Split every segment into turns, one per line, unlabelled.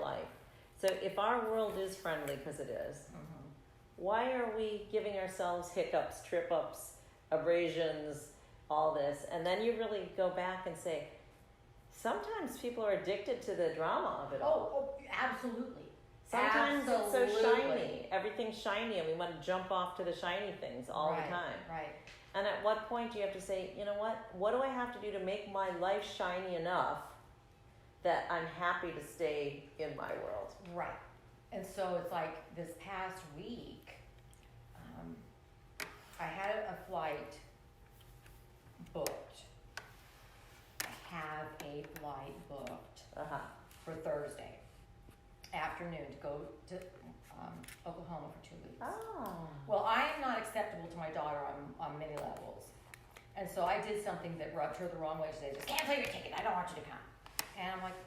life. So if our world is friendly, because it is, why are we giving ourselves hiccups, trip-ups, abrasions, all this? And then you really go back and say, sometimes people are addicted to the drama of it all.
Oh, absolutely.
Sometimes it's so shiny. Everything's shiny, and we want to jump off to the shiny things all the time.
Right.
And at what point do you have to say, you know what? What do I have to do to make my life shiny enough that I'm happy to stay in my world?
Right. And so it's like this past week, I had a flight booked. I have a flight booked for Thursday afternoon to go to Oklahoma for 2 weeks.
Oh.
Well, I am not acceptable to my daughter on many levels. And so I did something that rubbed her the wrong way. She said, just cancel your ticket. I don't want you to come. And I'm like,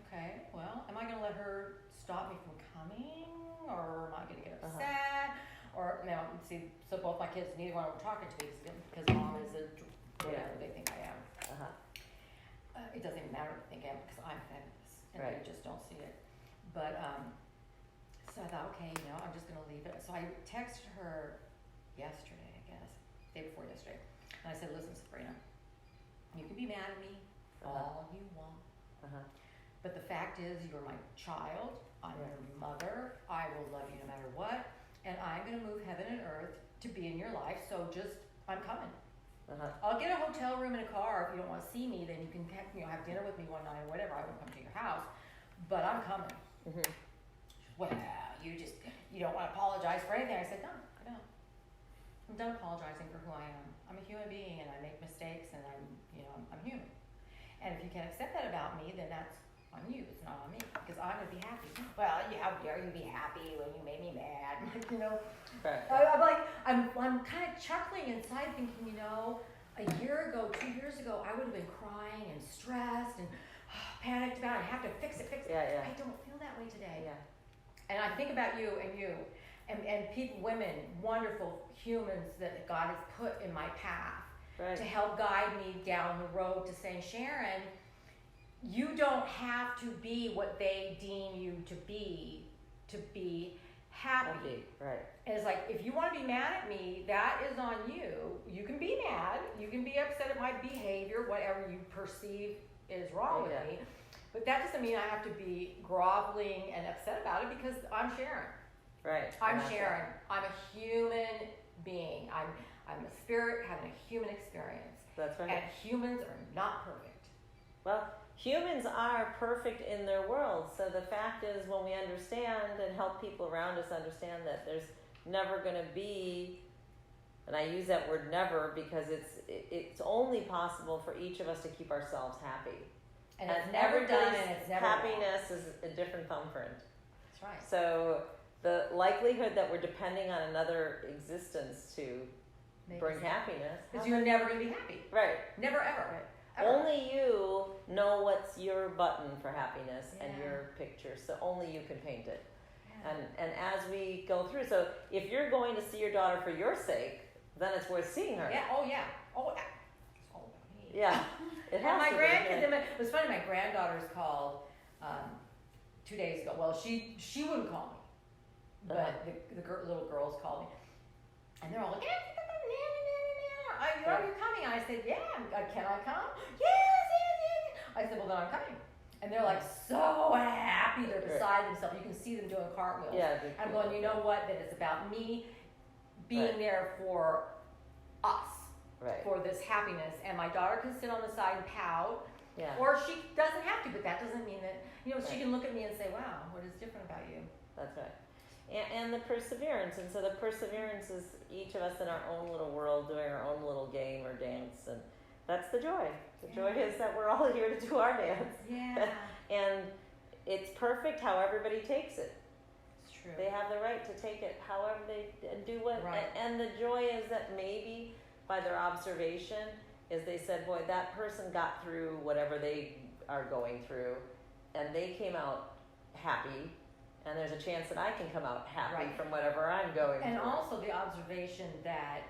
okay, well, am I going to let her stop me from coming? Or am I going to get upset? Or, no, see, so both my kids, neither one of them were talking to me because mom is a, whatever they think I am. It doesn't even matter what they think I am because I'm feminist. And they just don't see it. But, so I thought, okay, I'm just going to leave it. So I texted her yesterday, I guess, day before yesterday. And I said, listen, Sabrina, you can be mad at me all you want. But the fact is, you're my child. I'm your mother. I will love you no matter what. And I'm going to move heaven and earth to be in your life. So just, I'm coming. I'll get a hotel room and a car. If you don't want to see me, then you can have dinner with me one night or whatever. I won't come to your house. But I'm coming. Well, you don't want to apologize for anything. I said, no, I don't. I'm done apologizing for who I am. I'm a human being and I make mistakes and I'm human. And if you can't accept that about me, then that's on you. It's not on me because I'm going to be happy. Well, how dare you be happy when you made me mad? I'm kind of chuckling inside thinking, a year ago, 2 years ago, I would have been crying and stressed and panicked about it. I have to fix it. I don't feel that way today. And I think about you and people, women, wonderful humans that God has put in my path to help guide me down the road to saying, Sharon, you don't have to be what they deem you to be happy. And it's like, if you want to be mad at me, that is on you. You can be mad. You can be upset at my behavior, whatever you perceive is wrong with me. But that doesn't mean I have to be groveling and upset about it because I'm Sharon. I'm Sharon. I'm a human being. I'm a spirit having a human experience.
That's right.
And humans are not perfect.
Well, humans are perfect in their world. So the fact is, when we understand and help people around us understand that there's never going to be, and I use that word never because it's only possible for each of us to keep ourselves happy.
And it's never done and it's never
happiness is a different thumbprint.
That's right.
So the likelihood that we're depending on another existence to bring happiness.
Because you're never going to be happy. Never, ever. Ever.
Only you know what's your button for happiness and your picture. So only you can paint it. And as we go through, so if you're going to see your daughter for your sake, then it's worth seeing her.
It's all about me.
It has
my
to
grandkids. It was funny. My granddaughters called 2 days ago. Well, she wouldn't call me, but the little girls called me, and they're all like, are you coming? And I said, yeah. Can I come? Yes. I said, well, then I'm coming. And they're like so happy. They're beside themselves. You can see them doing cartwheels. I'm going, you know what? That it's about me being there for us, for this happiness. And my daughter can sit on the side and pout. Or she doesn't have to, but that doesn't mean that, she can look at me and say, wow, what is different about you?
That's right. And the perseverance. And so the perseverance is each of us in our own little world doing our own little game or dance. And that's the joy. The joy is that we're all here to do our dance. And it's perfect how everybody takes it.
It's true.
They have the right to take it however they do what. And the joy is that maybe by their observation is they said, boy, that person got through whatever they are going through and they came out happy. And there's a chance that I can come out happy from whatever I'm going through.
And also the observation that,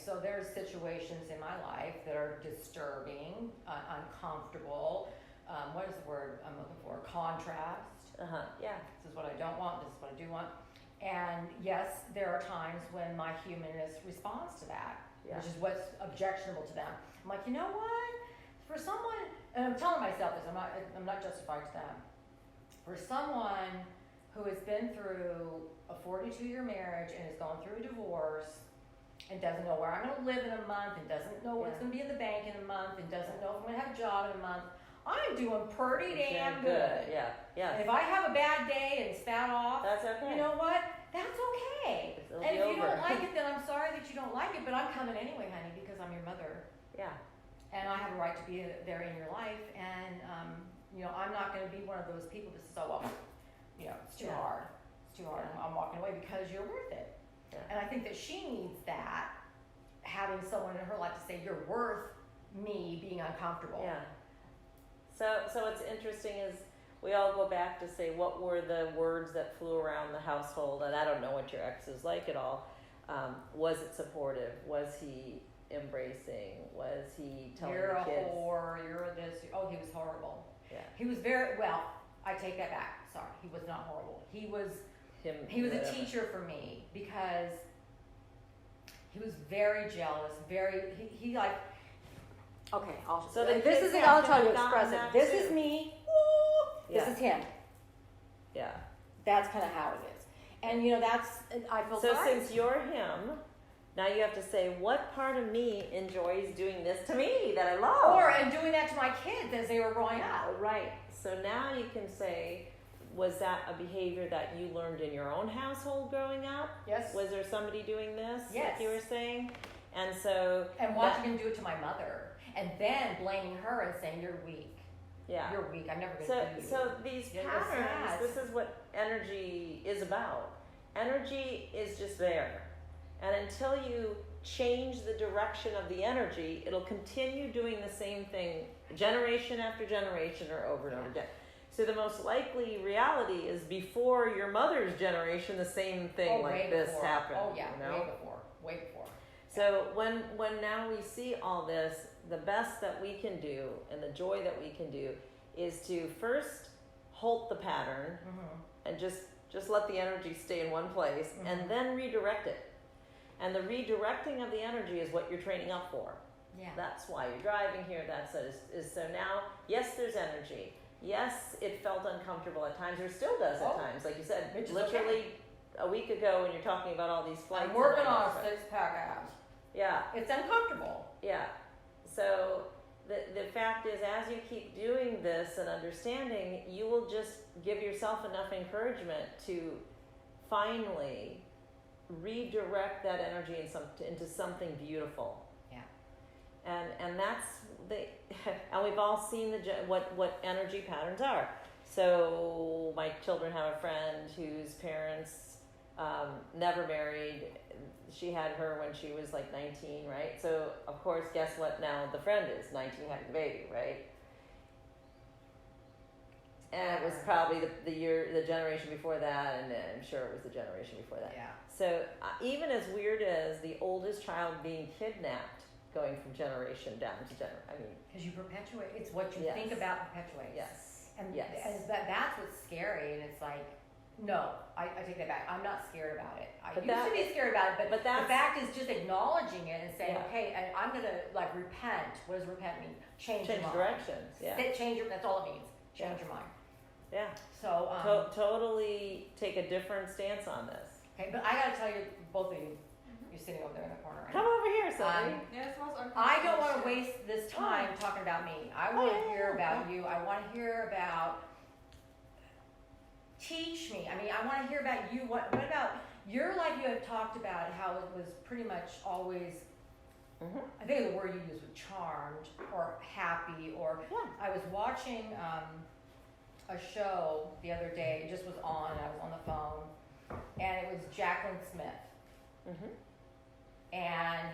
so there's situations in my life that are disturbing, uncomfortable, what is the word I'm looking for? Contrast.
Yeah.
This is what I don't want, this is what I do want. And yes, there are times when my humanness responds to that, which is what's objectionable to them. I'm like, you know what? For someone, and I'm telling myself this, I'm not justified to them. For someone who has been through a 42-year marriage and has gone through a divorce and doesn't know where I'm going to live in a month and doesn't know what's going to be in the bank in a month and doesn't know if I'm going to have a job in a month, I'm doing pretty damn good.
Yeah.
And if I have a bad day and spout off,
that's okay.
You know what? That's okay.
It'll
and
be
if
over.
you don't like it, then I'm sorry that you don't like it, but I'm coming anyway, honey, because I'm your mother.
Yeah.
And I have a right to be there in your life. And, I'm not going to be one of those people that says, oh, well, it's too hard. It's too hard. I'm walking away because you're worth it.
Yeah.
And I think that she needs that, having someone in her life to say, you're worth me being uncomfortable.
Yeah. So what's interesting is we all go back to say, what were the words that flew around the household? And I don't know what your ex is like at all. Was it supportive? Was he embracing? Was he telling
you're
the kids?
You're a whore, you're this. Oh, he was horrible.
Yeah.
He was I take that back. Sorry, he was not horrible. He was a teacher for me because he was very jealous, he like, okay, I'll tell you expressive. This is me, this is him.
Yeah.
That's kind of how it is. And I feel
so
sorry.
Since you're him, now you have to say, what part of me enjoys doing this to me that I love?
And doing that to my kids as they were growing up.
Right. So now you can say, was that a behavior that you learned in your own household growing up?
Yes.
Was there somebody doing this?
Yes.
Like you were saying? And so...
And watching him do it to my mother. And then blaming her and saying, you're weak.
Yeah.
You're weak. I'm never going to do you.
So these patterns, this is what energy is about. Energy is just there. And until you change the direction of the energy, it'll continue doing the same thing generation after generation or over and over again. So the most likely reality is before your mother's generation, the same thing like this happened.
Oh yeah, way before.
So when now we see all this, the best that we can do and the joy that we can do is to first halt the pattern and just let the energy stay in one place and then redirect it. And the redirecting of the energy is what you're training up for.
Yeah.
That's why you're driving here. So now, yes, there's energy. Yes, it felt uncomfortable at times, or still does at times. Like you said, literally a week ago when you're talking about all these flights.
I'm working on a six-pack abs.
Yeah.
It's uncomfortable.
Yeah. So the fact is, as you keep doing this and understanding, you will just give yourself enough encouragement to finally redirect that energy into something beautiful.
Yeah.
And that's and we've all seen what energy patterns are. So my children have a friend whose parents never married. She had her when she was like 19, right? So of course, guess what? Now the friend is 19, having a baby, right? And it was probably the generation before that, and I'm sure it was the generation before that.
Yeah.
So even as weird as the oldest child being kidnapped, going from generation down to generation,
because you perpetuate. It's what you think about perpetuates.
Yes.
And that's what's scary. And it's like, no, I take that back. I'm not scared about it. I used to be scared about it, but the fact is just acknowledging it and saying, okay, I'm gonna repent. What does repent mean? Change your mind.
directions. Yeah.
That's all it means. Change your mind.
Yeah.
So
totally take a different stance on this.
Okay, but I gotta tell you, both of you, you're sitting over there in the corner. Right?
Come over here, Sylvie.
I don't want to waste this time talking about me. I want to hear about you. I want to hear about. Teach me. I mean, I want to hear about you. What about your life? You have talked about how it was pretty much always. I think the word you used was charmed or happy. Or I was watching a show the other day. It just was on. I was on the phone, and it was Jacqueline Smith. And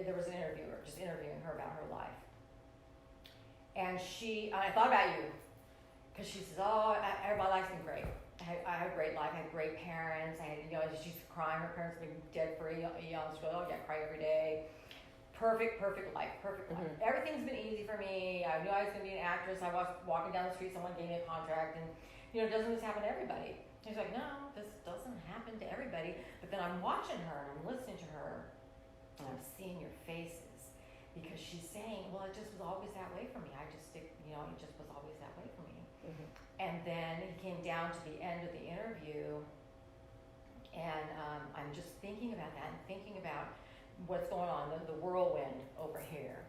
there was an interviewer just interviewing her about her life. And I thought about you, because she says, my life's been great. I had a great life. I had great parents. She's crying. Her parents have been dead for a young. She goes, I cry every day. perfect life, perfect life. Everything's been easy for me. I knew I was going to be an actress. I was walking down the street, someone gave me a contract, and doesn't this happen to everybody? He's like, no, this doesn't happen to everybody. But then I'm watching her and I'm listening to her, and I'm seeing your faces, because she's saying, well, it just was always that way for me. It just was always that way for me. And then he came down to the end of the interview, and I'm just thinking about that and thinking about what's going on, the whirlwind over here,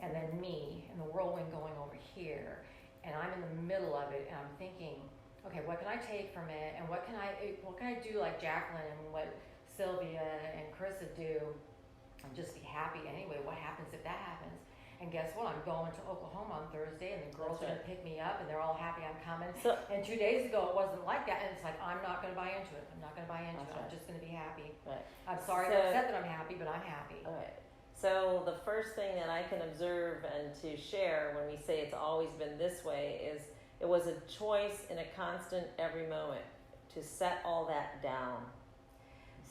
and then me and the whirlwind going over here, and I'm in the middle of it, and I'm thinking, okay, what can I take from it, and what can I do like Jacqueline and what Sylvia and Carisa do, and just be happy anyway. What happens if that happens? And guess what? I'm going to Oklahoma on Thursday, and the girls are going to pick me up, and they're all happy I'm coming. And 2 days ago, it wasn't like that, and it's like, I'm not going to buy into it. I'm not going to buy into it. I'm just going to be happy. Right. I'm sorry I'm upset that I'm happy, but I'm happy.
All right. So the first thing that I can observe and to share when we say it's always been this way is it was a choice in a constant every moment to set all that down.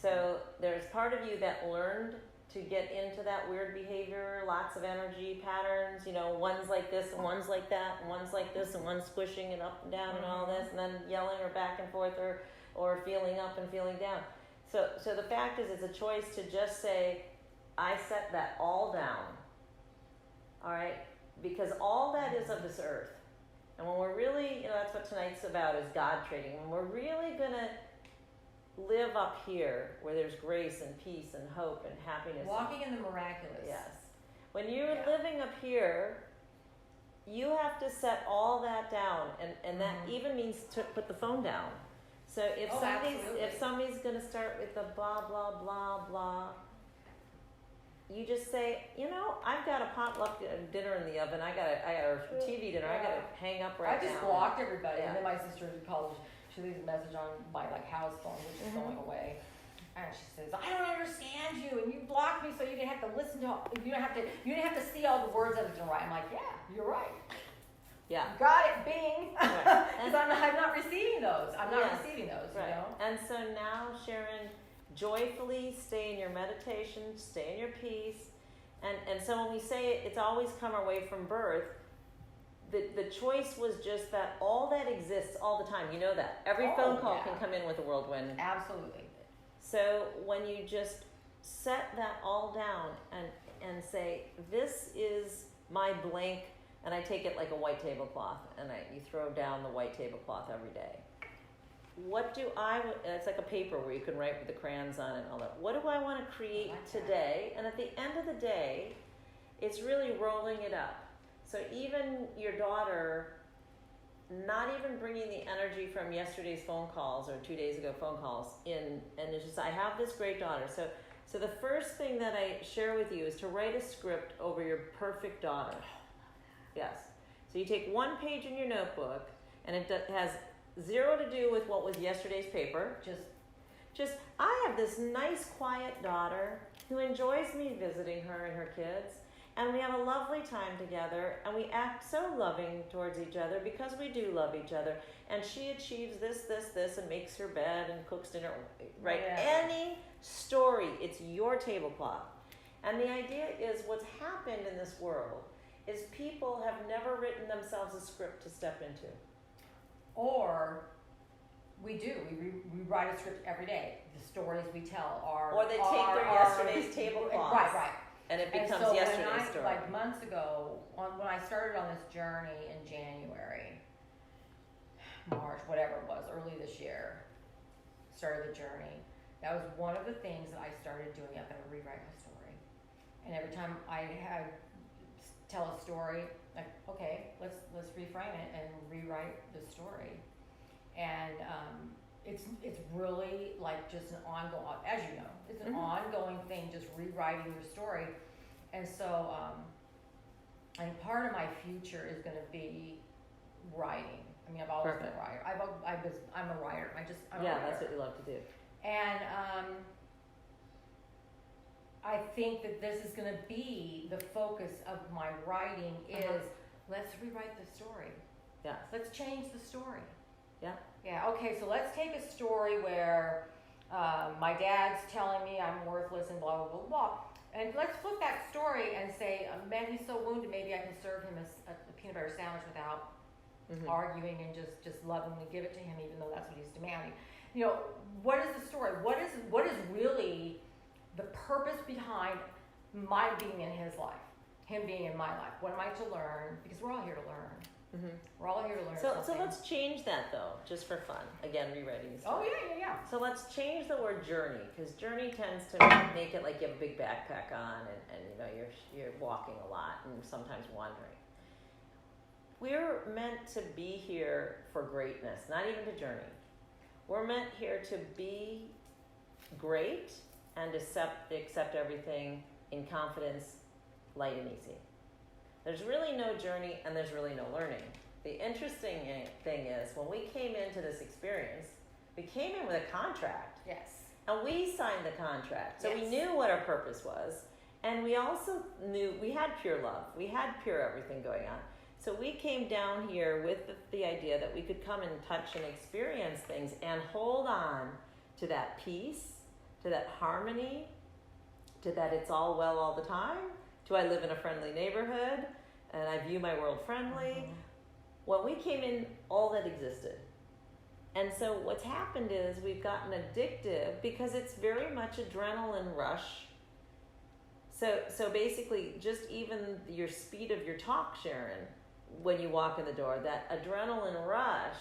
So there's part of you that learned to get into that weird behavior, lots of energy patterns, one's like this and one's like that and one's like this and one's squishing it up and down and all this, and then yelling or back and forth or feeling up and feeling down. So the fact is, it's a choice to just say, I set that all down, all right? Because all that is of this earth. And when we're really, that's what tonight's about, is God trading. When we're really going to live up here where there's grace and peace and hope and happiness.
Walking in the miraculous.
Yes. When you're living up here, you have to set all that down. And that even means to put the phone down. So if somebody's going to start with the blah, blah, blah, blah, you just say, I've got a potluck dinner in the oven. I got a TV dinner. I got to hang up right now.
I just blocked everybody. And then my sister calls. She leaves a message on my house phone, which is going away, and she says, "I don't understand you, and you blocked me so you didn't have to listen to. You didn't have to see all the words I was going to write." I'm like, "Yeah, you're right.
Yeah,
got it, Bing." Because I'm not receiving those. I'm not receiving those.
Right. And so now, Sharon, joyfully stay in your meditation, stay in your peace, and so when we say it's always come our way from birth. The choice was just that all that exists all the time. You know that. Every phone call can come in with a whirlwind.
Absolutely.
So when you just set that all down and say, this is my blank, and I take it like a white tablecloth, and you throw down the white tablecloth every day. It's like a paper where you can write with the crayons on it and all that. What do I want to create today? And at the end of the day, it's really rolling it up. So even your daughter, not even bringing the energy from yesterday's phone calls or 2 days ago phone calls in, and it's just, I have this great daughter. So the first thing that I share with you is to write a script over your perfect daughter. Yes. So you take 1 page in your notebook, and it has zero to do with what was yesterday's paper. Just I have this nice, quiet daughter who enjoys me visiting her and her kids. And we have a lovely time together, and we act so loving towards each other because we do love each other. And she achieves this, and makes her bed and cooks dinner, right? Yeah. Any story, it's your tablecloth. And the idea is what's happened in this world is people have never written themselves a script to step into.
Or we do. We write a script every day. The stories we tell are...
Or they take their yesterday's tablecloth.
Right.
And it becomes yesterday's story.
Like months ago, when I started on this journey in January, March, whatever it was, early this year, started the journey. That was one of the things that I started doing. I'm going to rewrite my story. And every time I had tell a story, like, okay, let's reframe it and rewrite the story. And it's really like just an ongoing, as you know, it's an ongoing thing, just rewriting your story. And so I think part of my future is going to be writing. I mean, I've always been a writer. I'm a writer. I'm a writer.
That's what you love to do.
And I think that this is going to be the focus of my writing is let's rewrite the story.
Yeah.
Let's change the story.
Yeah.
Yeah, okay, so let's take a story where my dad's telling me I'm worthless and blah, blah, blah, blah. And let's flip that story and say, man, he's so wounded, maybe I can serve him a peanut butter sandwich without arguing and just lovingly give it to him, even though that's what he's demanding. You know, what is the story? What is really the purpose behind my being in his life, him being in my life? What am I to learn? Because we're all here to learn. We're all here to learn something.
So let's change that though, just for fun. Again, rewriting the story.
Oh yeah.
So let's change the word journey, because journey tends to make it like you have a big backpack on and you know you're walking a lot and sometimes wandering. We're meant to be here for greatness, not even to journey. We're meant here to be great and accept everything in confidence, light and easy. There's really no journey and there's really no learning. The interesting thing is when we came into this experience, we came in with a contract.
Yes.
And we signed the contract. So
Yes.
we knew what our purpose was. And we also knew we had pure love. We had pure everything going on. So we came down here with the idea that we could come and touch and experience things and hold on to that peace, to that harmony, to that it's all well all the time. Do I live in a friendly neighborhood and I view my world friendly? When we came in, all that existed. And so what's happened is we've gotten addictive because it's very much adrenaline rush. So basically just even your speed of your talk, Sharon, when you walk in the door, that adrenaline rush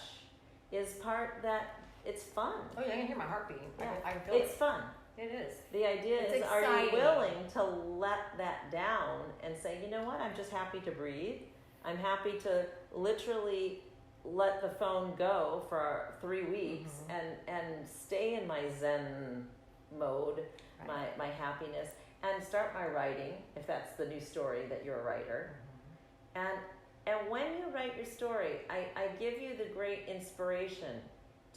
is part that it's fun.
Oh yeah, I can hear my heart beating.
Yeah.
I can feel
It's
it.
fun.
It is.
The idea
It's
is, are you
exciting.
willing to let that down and say, you know what, I'm just happy to breathe. I'm happy to literally let the phone go for 3 weeks and stay in my Zen mode, my happiness, and start my writing, if that's the new story that you're a writer. And when you write your story, I give you the great inspiration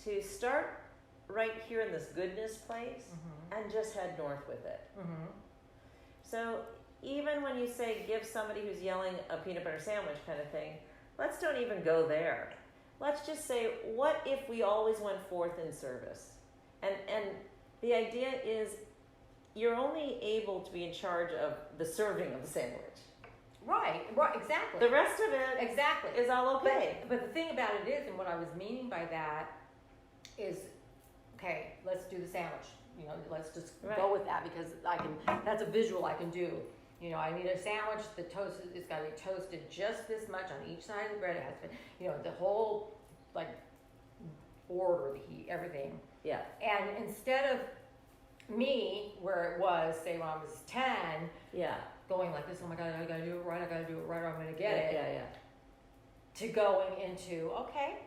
to start right here in this goodness place and just head north with it. So even when you say give somebody who's yelling a peanut butter sandwich kind of thing, let's don't even go there. Let's just say, what if we always went forth in service? And the idea is you're only able to be in charge of the serving of the sandwich.
Right, exactly.
The rest of it
exactly
is all okay.
But the thing about it is, and what I was meaning by that is, okay, let's do the sandwich. You know, let's just go with that because that's a visual I can do. You know, I need a sandwich. The toast it's got to be toasted just this much on each side of the bread. It has to be, you know, the whole like order, the heat, everything.
Yeah.
And instead of me, where it was, say when I was 10, going like this, oh my God, I gotta do it right, or I'm gonna get it.
Yeah.
To going into, okay,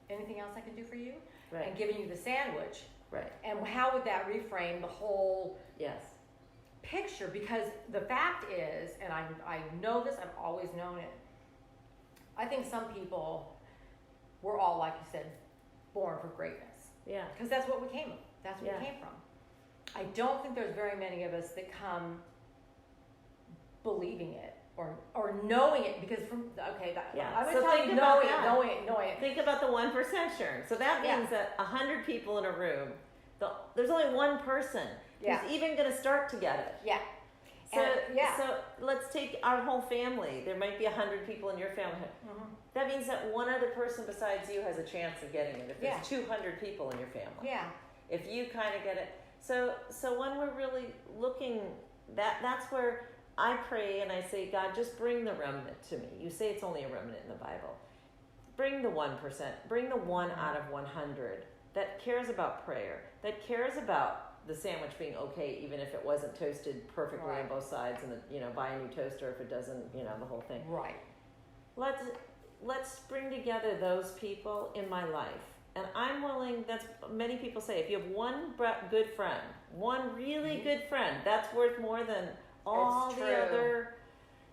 anything else I can do for you?
Right.
And giving you the sandwich.
Right.
And how would that reframe the whole picture? Because the fact is, and I know this, I've always known it, I think some people, we're all, like you said, born for greatness.
Yeah.
Because that's what we came from. That's where we came from. I don't think there's very many of us that come believing it or knowing it, because I'm going to tell you knowing it.
Think about the 1%, Sharon. So that means that 100 people in a room, there's only one person who's even going to start to get it.
Yeah.
So let's take our whole family. There might be 100 people in your family. That means that one other person besides you has a chance of getting it. If there's 200 people in your family. If you kind of get it. So when we're really looking, that's where I pray and I say, God, just bring the remnant to me. You say it's only a remnant in the Bible. Bring the 1%. Bring the 1 out of 100 that cares about prayer, that cares about the sandwich being okay, even if it wasn't toasted perfectly on both sides, and buy a new toaster if it doesn't, the whole thing.
Right.
Let's bring together those people in my life. And I'm willing, that's many people say, if you have one good friend, one really good friend, that's worth more than all the other.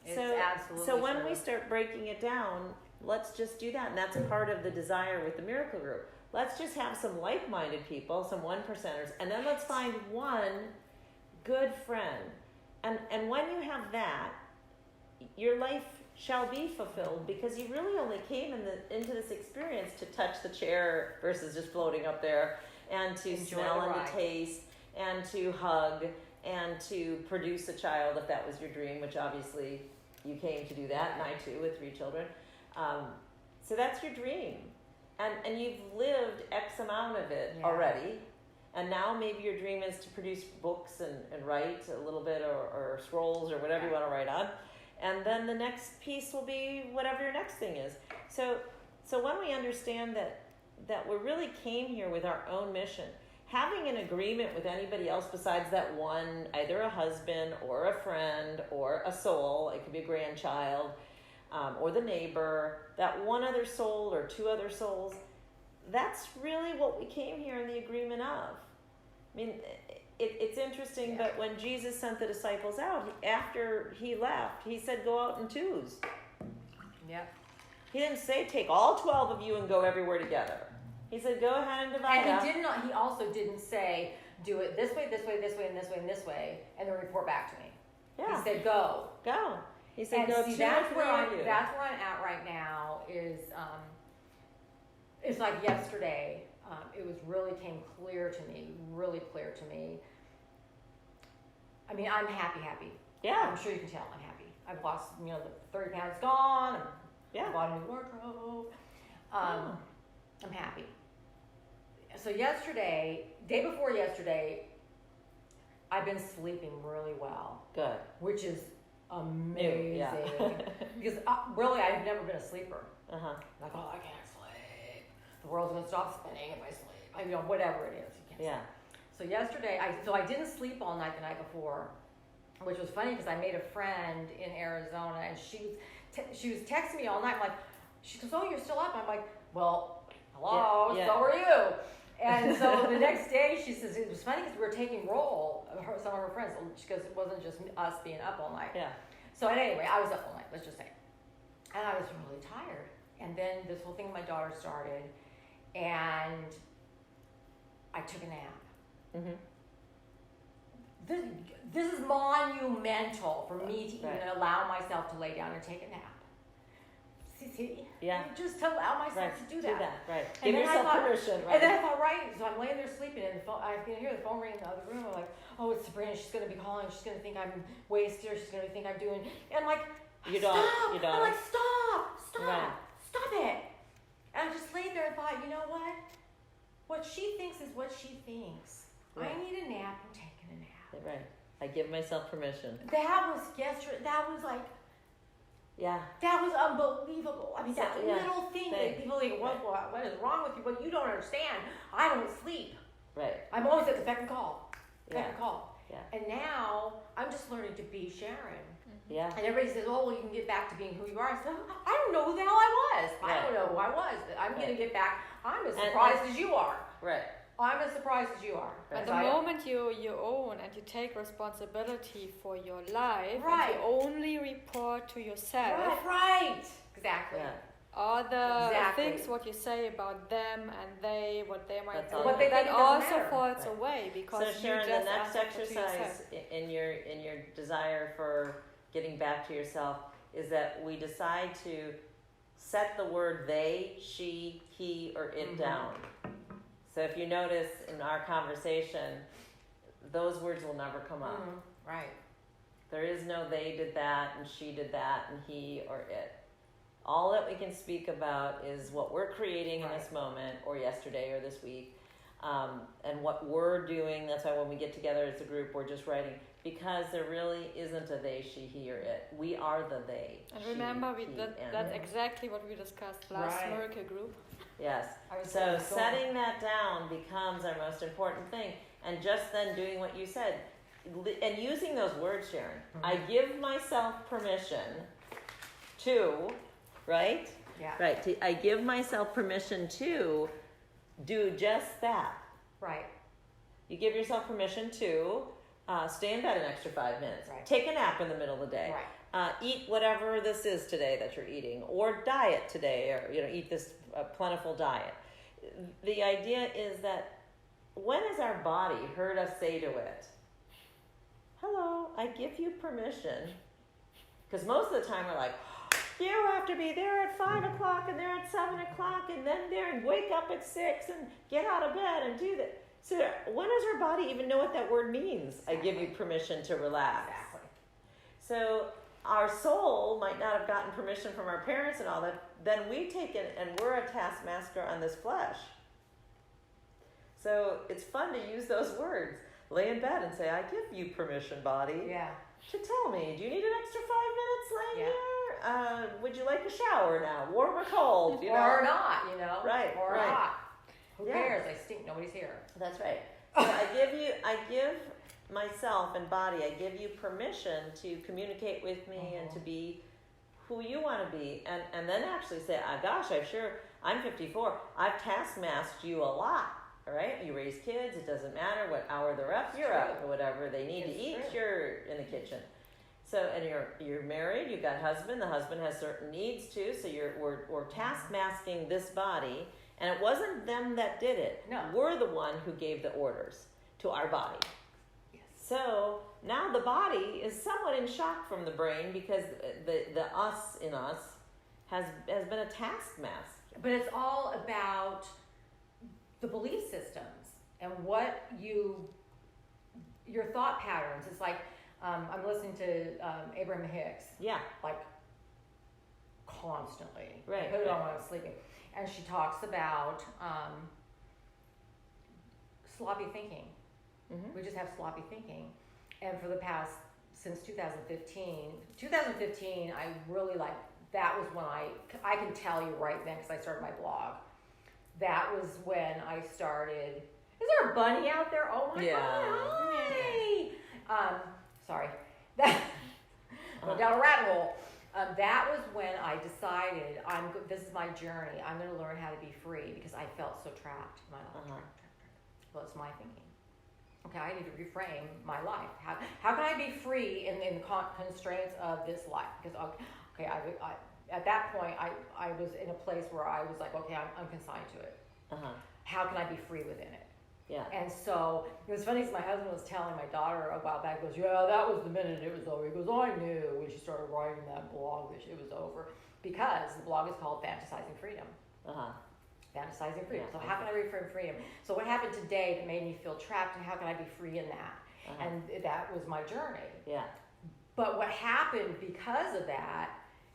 It's absolutely
so when
true.
we start breaking it down, let's just do that. And that's a part of the desire with the Miraclegroup. Let's just have some like-minded people, some 1%ers, and then let's find one good friend. And when you have that, your life shall be fulfilled, because you really only came into this experience to touch the chair versus just floating up there, and to smell and to taste and to hug and to produce a child if that was your dream, which obviously you came to do that, and I too with 3 children. So that's your dream. And you've lived X amount of it already. And now maybe your dream is to produce books and write a little bit or scrolls or whatever you want to write on. And then the next piece will be whatever your next thing is. So when we understand that we really came here with our own mission, having an agreement with anybody else besides that one, either a husband or a friend or a soul, it could be a grandchild, or the neighbor, that one other soul or 2 other souls, that's really what we came here in the agreement of. I mean, it's interesting, but when Jesus sent the disciples out, after he left, he said, go out in 2s.
Yeah.
He didn't say, take all 12 of you and go everywhere together. He said, go ahead and divide up.
And he also didn't say, do it this way, this way, this way, and this way, and this way, and then report back to me. Yeah. He said, go.
Go. He said, go
see,
2
that's
or 3
where
of you.
That's where I'm at right now is, it's like yesterday, it came clear to me, really clear to me. I mean, I'm happy.
Yeah.
I'm sure you can tell I'm happy. I've lost, the 30 pounds gone. I bought a new wardrobe. I'm happy. So day before yesterday, I've been sleeping really well.
Good.
Which is amazing.
Yeah.
Because really, I've never been a sleeper.
Uh-huh.
Like, I can't sleep. The world's going to stop spinning if I sleep. Whatever it is. You can't sleep. So yesterday, I didn't sleep all night the night before, which was funny because I made a friend in Arizona, and she was texting me all night. I'm like, she goes, oh, you're still up? I'm like, well, hello, so are you. And so the next day, she says, it was funny because we were taking roll, some of her friends, because it wasn't just us being up all night.
Yeah.
So anyway, I was up all night, let's just say. And I was really tired. And then this whole thing with my daughter started, and I took a nap. Mm-hmm. This is monumental for me to even allow myself to lay down and take a nap. See? Yeah. Just to allow myself to do that.
Right. Give yourself permission. Right.
And then I thought, so I'm laying there sleeping, and I can hear the phone ring in the other room. I'm like, oh, it's Sabrina. She's going to be calling. She's going to think I'm wasted. She's going to think I'm doing. And I'm like, stop. I'm like, stop it. And I just laid there and thought, you know what? What she thinks is what she thinks. Right. I need a nap. I'm taking a nap.
Right. I give myself permission.
That was yesterday. That was like.
Yeah.
That was unbelievable. I mean, that little thing that people think, what is wrong with you? But you don't understand. I don't sleep.
Right.
I'm always at the beck and call. Yeah. And now I'm just learning to be Sharon. Mm-hmm. Yeah. And everybody says, oh, well, you can get back to being who you are. I said, I don't know who the hell I was. I don't know who I was. I'm going to get back. I'm as surprised as you are.
Right.
I'm as surprised as you are.
At the moment you own and you take responsibility for your life, and you only report to yourself.
Right. Exactly.
Yeah. All the things what you say about them and what they might do, that also falls away because
so Sharon,
you just
the next exercise in your desire for getting back to yourself is that we decide to set the word they, she, he, or it down. So if you notice in our conversation, those words will never come up.
Right.
There is no they did that and she did that and he or it. All that we can speak about is what we're creating in this moment or yesterday or this week, and what we're doing. That's why when we get together as a group, we're just writing, because there really isn't a they, she, he, or it. We are the they.
And remember, that's exactly what we discussed last Miraclegroup.
Yes. So setting that down becomes our most important thing. And just then doing what you said, and using those words, Sharon. I give myself permission to, right?
Yeah.
Right. I give myself permission to do just that.
Right.
You give yourself permission to stay in bed an extra 5 minutes.
Right.
Take a nap in the middle of the day.
Right.
Eat whatever this is today that you're eating, or diet today, or eat this plentiful diet. The idea is that when has our body heard us say to it, hello, I give you permission? Because most of the time we're like, you have to be there at 5 o'clock and there at 7 o'clock and then there and wake up at 6 and get out of bed and do that. So when does our body even know what that word means? Exactly. I give you permission to relax.
Exactly.
So our soul might not have gotten permission from our parents and all that. Then we take it and we're a taskmaster on this flesh. So it's fun to use those words. Lay in bed and say, I give you permission, body.
Yeah.
To tell me, do you need an extra 5 minutes laying here? Would you like a shower now? Warm or cold? You know?
Or not,
Right.
Or
right.
not. Who cares? I stink. Nobody's here.
That's right. So I give myself and body, I give you permission to communicate with me and to be who you want to be. And then actually say, gosh, I'm 54. I've taskmasked you a lot. All right, you raise kids. It doesn't matter what hour they're up. You're up, or whatever they need to eat. You're in the kitchen. So, and you're married. You've got a husband. The husband has certain needs too. So we're task masking this body, and it wasn't them that did it.
No,
we're the one who gave the orders to our body.
Yes.
So now the body is somewhat in shock from the brain because the us in us has been a task mask.
But it's all about the belief systems and what your thought patterns. It's like I'm listening to Abraham Hicks.
Yeah.
Like constantly.
Right.
I put it on when I'm sleeping, and she talks about sloppy thinking. Mm-hmm. We just have sloppy thinking, and for the past since 2015, I really that was when I can tell you right then because I started my blog. That was when I started. Is there a bunny out there? Oh my God! Hi. Sorry. Go down a rabbit hole. That was when I decided this is my journey. I'm going to learn how to be free because I felt so trapped in my life. Well, it's my thinking. Okay, I need to reframe my life. How can I be free in the constraints of this life? Because okay, I at that point, I was in a place where I was like, okay, I'm consigned to it. How can I be free within it?
Yeah.
And so it was funny because my husband was telling my daughter a while back, he goes, yeah, that was the minute it was over. He goes, I knew when she started writing that blog that it was over. Because the blog is called Fantasizing Freedom. Fantasizing freedom. So how can I reframe freedom? So what happened today that made me feel trapped, and how can I be free in that? And that was my journey.
Yeah.
But what happened because of that,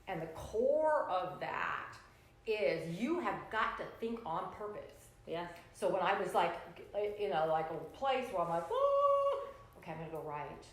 and the core of that, is you have got to think on purpose.
Yeah.
So when I was like a place where I'm like, okay, I'm gonna go right.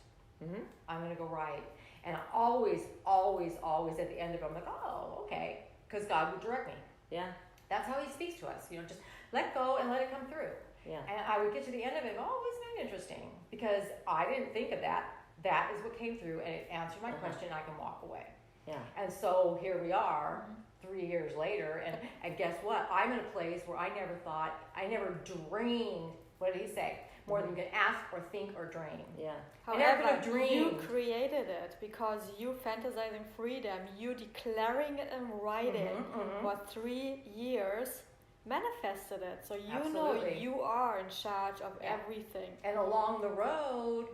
Mm-hmm. I'm gonna go right. And I always at the end of it, I'm like, oh, okay, because God would direct me.
Yeah.
That's how He speaks to us. Just let go and let it come through.
Yeah.
And I would get to the end of it, isn't that interesting? Because I didn't think of that. That is what came through, and it answered my question, and I can walk away.
Yeah.
And so here we are, 3 years later, and guess what? I'm in a place where I never dreamed, what did he say? More than you can ask or think or dream.
Yeah.
However, you created it because you fantasizing freedom, you declaring it in writing for 3 years, manifested it. So you know you are in charge of everything.
And along the road,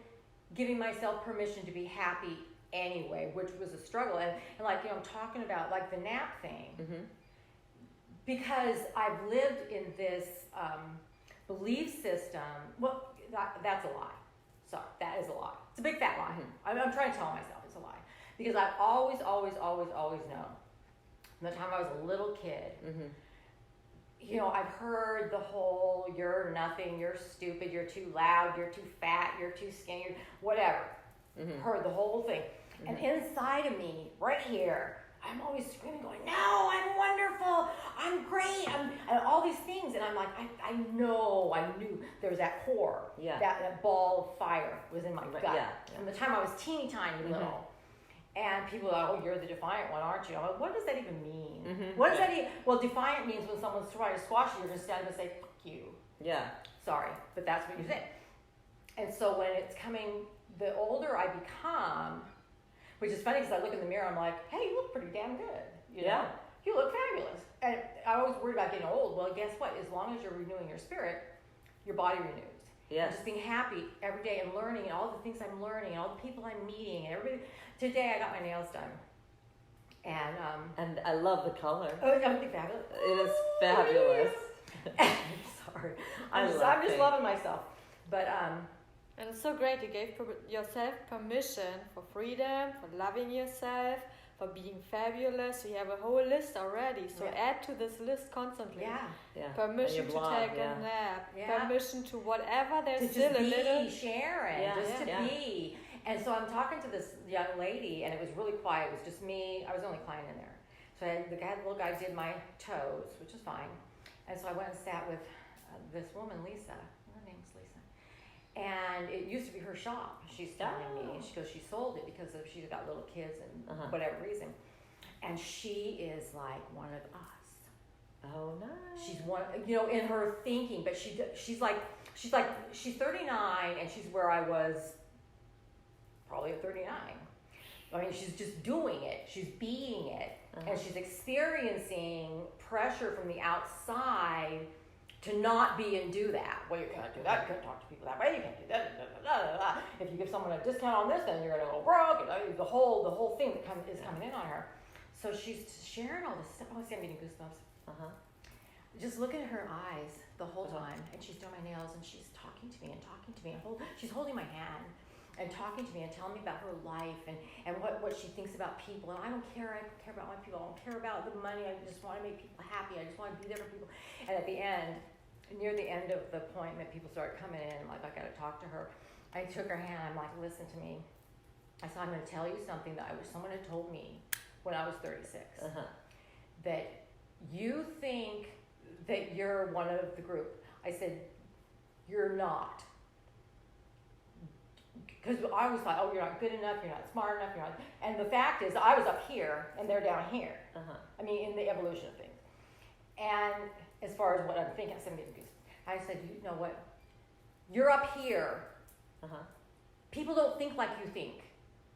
giving myself permission to be happy anyway, which was a struggle. And I'm talking about like the nap thing. Mm-hmm. Because I've lived in this belief system. Well, that's a lie. Sorry, that is a lie. It's a big fat lie. Mm-hmm. I'm trying to tell myself it's a lie. Because I've always known, from the time I was a little kid, I've heard the whole, you're nothing, you're stupid, you're too loud, you're too fat, you're too skinny, whatever. Mm-hmm. Heard the whole thing. Mm-hmm. And inside of me, right here, I'm always screaming, going, no, I'm wonderful, I'm great, and all these things. And I'm like, I knew there was that core, that ball of fire was in my gut. Yeah. From the time I was teeny tiny little. And people are like, oh, you're the defiant one, aren't you? I'm like, what does that even mean? Mm-hmm. What does that even? Well, defiant means when someone's trying to squash you, you're going to stand up and say, fuck you. Yeah. Sorry, but that's what you say. And so when it's coming, the older I become, which is funny because I look in the mirror, I'm like, hey, you look pretty damn good. You know? You look fabulous. And I always worried about getting old. Well, guess what? As long as you're renewing your spirit, your body renews. Yes. And just being happy every day and learning and all the things I'm learning and all the people I'm meeting and everybody. Today I got my nails done.
And I love the color.
Oh, don't you think fabulous?
It is fabulous.
Sorry. I'm just loving myself. But
and it's so great you gave yourself permission for freedom, for loving yourself, for being fabulous. So you have a whole list already. So add to this list constantly.
Yeah.
Permission to take a nap. Permission to whatever. There's still a little
Sharon. Just to be. And so I'm talking to this young lady, and it was really quiet. It was just me. I was the only client in there. So the little guy did my toes, which is fine. And so I went and sat with this woman, Lisa. Her name's Lisa. And it used to be her shop. She's telling me. She goes, she sold it because she's got little kids and whatever reason. And she is like one of us.
Oh, nice.
She's one, in her thinking, but she's 39, and she's where I was probably at 39. I mean, she's just doing it. She's being it. And she's experiencing pressure from the outside to not be and do that. Well, you can't do that. You can't talk to people that way. You can't do that. Blah, blah, blah. If you give someone a discount on this, then you're going to go broke. The whole thing that is coming in on her. So she's sharing all this stuff. Oh, see, I'm getting goosebumps. Just looking at her eyes the whole time. And she's doing my nails, and she's talking to me. She's holding my hand. And talking to me and telling me about her life and what she thinks about people. And I don't care. I don't care about my people. I don't care about the money. I just want to make people happy. I just want to be there for people. And at the end, near the end of the appointment, people started coming in. Like, I got to talk to her. I took her hand. I'm like, listen to me. I said, I'm going to tell you something that someone had told me when I was 36. That you think that you're one of the group. I said, you're not. Because I was like, oh, you're not good enough, you're not smart enough, you're not. And the fact is, I was up here and they're down here. I mean, in the evolution of things. And as far as what I'm thinking, I said, you know what? You're up here. People don't think like you think.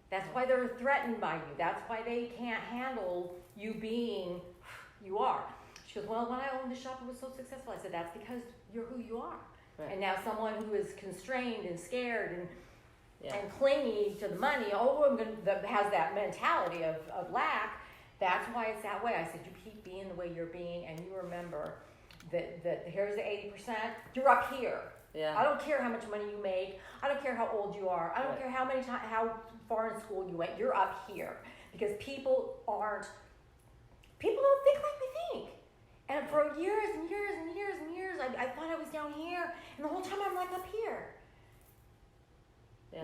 That's why they're threatened by you. That's why they can't handle you being you are. She goes, well, when I owned the shop, it was so successful. I said, that's because you're who you are. Right. And now someone who is constrained and scared and clingy to the money, that has that mentality of lack, that's why it's that way. I said, you keep being the way you're being, and you remember that here's the 80%, you're up here. I don't care how much money you make. I don't care how old you are. I don't care how far in school you went. You're up here. Because people don't think like we think. And for years and years and years and years, I thought I was down here, and the whole time I'm like up here.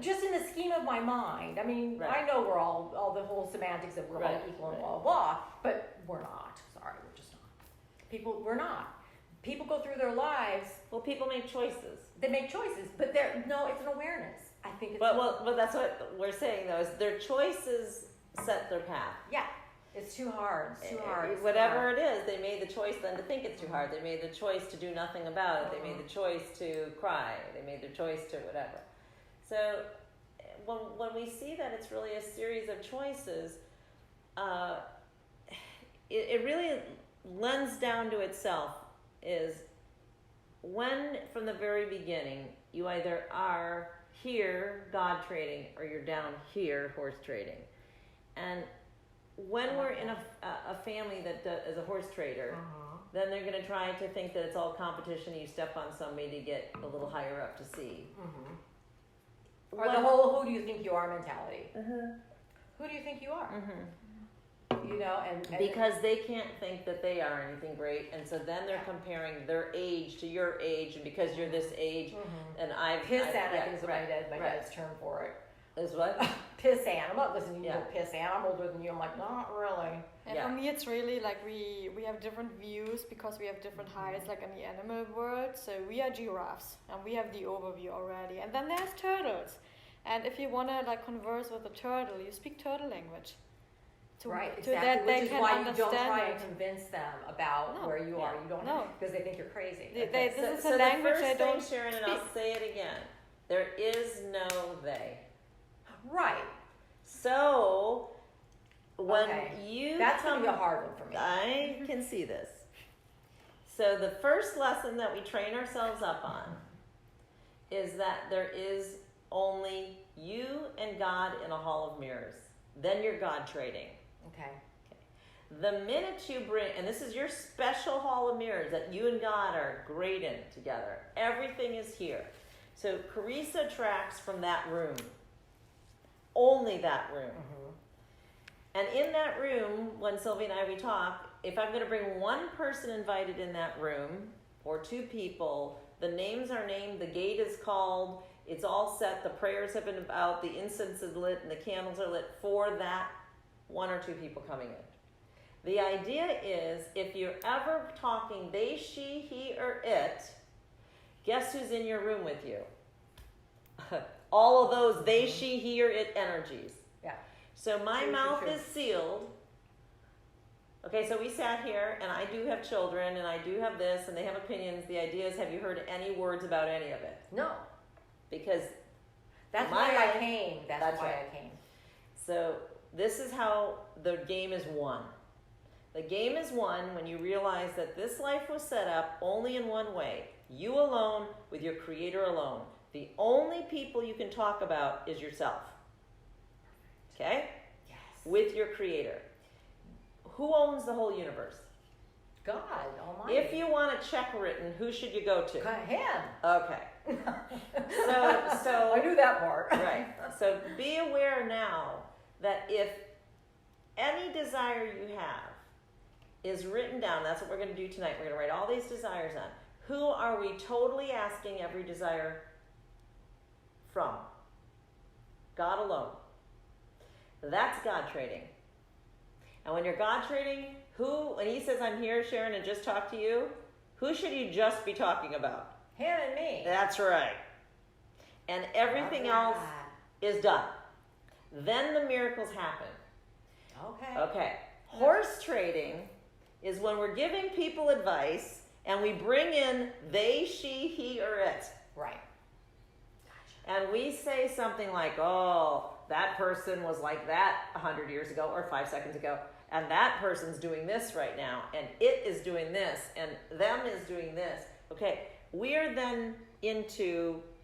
Just in the scheme of my mind. I mean, I know we're all the whole semantics of we're all equal and blah, blah, blah, but we're not. Sorry, we're just not. We're not. People go through their lives.
Well, people make choices.
They make choices, but it's an awareness. I think it's...
But that's what we're saying, though, is their choices set their path.
Yeah. It's too hard. It's too hard.
Whatever it is, they made the choice then to think it's too hard. They made the choice to do nothing about it. They made the choice to cry. They made the choice to whatever. So when we see that it's really a series of choices, it really lends down to itself is when from the very beginning you either are here God trading or you're down here horse trading. And when we're in a family that is a horse trader, then they're going to try to think that it's all competition. You step on somebody to get a little higher up to see.
Or the whole who do you think you are mentality. Who do you think you are? And
because they can't think that they are anything great, and so then they're comparing their age to your age, and because you're this age, and
pissant is my dad's term for it.
Is what?
Pissant. I'm not listening to you, pissant. I'm older than you. I'm like, not really.
And for me, it's really like we have different views because we have different heights, like in the animal world. So we are giraffes, and we have the overview already. And then there's turtles. And if you want to like converse with a turtle, you speak turtle language.
Exactly. Which is why you don't try and convince them about where you are. You don't because they think you're crazy.
This is a language
the
I don't
first thing, Sharon, and I'll say it again. There is no they.
Right.
So when
that's going to be a hard one for me.
I can see this. So the first lesson that we train ourselves up on is that there is only you and God in a hall of mirrors. Then you're God trading.
Okay.
The minute you bring, and this is your special hall of mirrors that you and God are great in together. Everything is here. So Carisa tracks from that room. Only that room. And in that room, when Sylvie and we talk, if I'm going to bring one person invited in that room, or two people, the names are named, the gate is called, it's all set, the prayers have been out, the incense is lit, and the candles are lit for that one or two people coming in. The idea is, if you're ever talking they, she, he, or it, guess who's in your room with you? All of those they, she, he, or it energies.
Yeah.
So my mouth is sealed. Okay, so we sat here, and I do have children, and I do have this, and they have opinions. The idea is, have you heard any words about any of it?
No.
Because
that's why I came. That's why I came.
So this is how the game is won. The game is won when you realize that this life was set up only in one way. You alone with your Creator alone. The only people you can talk about is yourself. Okay?
Yes.
With your Creator. Who owns the whole universe?
God Almighty.
If you want a check written, who should you go to?
Him.
Okay. So
I knew that part.
Right. So be aware now that if any desire you have is written down, that's what we're going to do tonight. We're going to write all these desires on. Who are we totally asking every desire from? God alone. That's God trading. And when you're God trading, when he says, I'm here, Sharon, and just talk to you, who should you just be talking about?
Him and me.
That's right. And everything else is done. Then the miracles happen. Okay. Horse trading is when we're giving people advice and we bring in they, she, he, or it.
Right.
Gotcha. And we say something like, oh, that person was like that 100 years ago or 5 seconds ago. And that person's doing this right now. And it is doing this. And them is doing this. Okay. We are then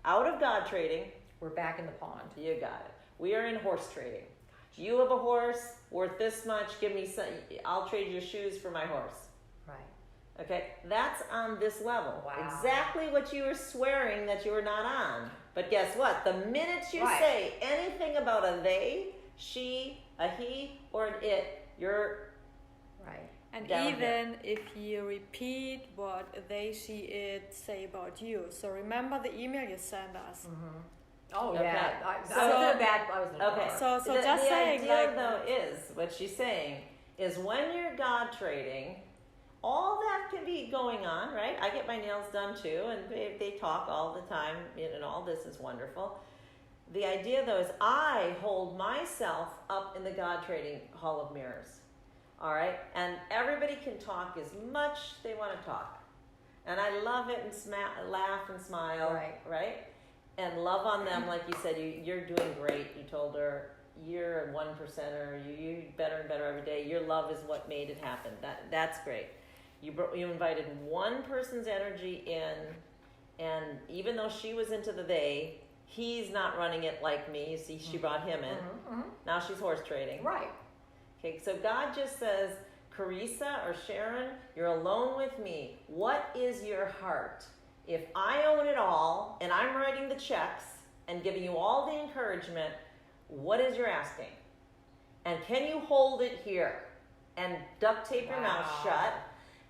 out of God trading.
We're back in the pond.
You got it. We are in horse trading. You have a horse worth this much. Give me some. I'll trade your shoes for my horse.
Right.
Okay. That's on this level.
Wow.
Exactly what you were swearing that you were not on. But guess what? The minute you say anything about a they, she, a he, or an it, you're
right. And even if you repeat what they, she, it say about you. So remember the email you sent us.
Oh
okay.
yeah. I was in a
okay.
car.
So just saying,
the idea though is what she's saying is when you're God trading, all that can be going on, right? I get my nails done too, and they talk all the time, and all this is wonderful. The idea though is I hold myself up in the God trading hall of mirrors. All right? And everybody can talk as much they want to talk. And I love it and laugh and smile. Right? And love on them, like you said, you're doing great. You told her you're a 1%er. You better and better every day. Your love is what made it happen. That's great. You invited one person's energy in, and even though she was into the they, he's not running it like me. You see, she brought him in. Now she's horse trading.
Right.
Okay, so God just says, Carisa or Sharon, you're alone with me. What is your heart? If I own it all and I'm writing the checks and giving you all the encouragement, what is your asking? And can you hold it here and duct tape your mouth shut?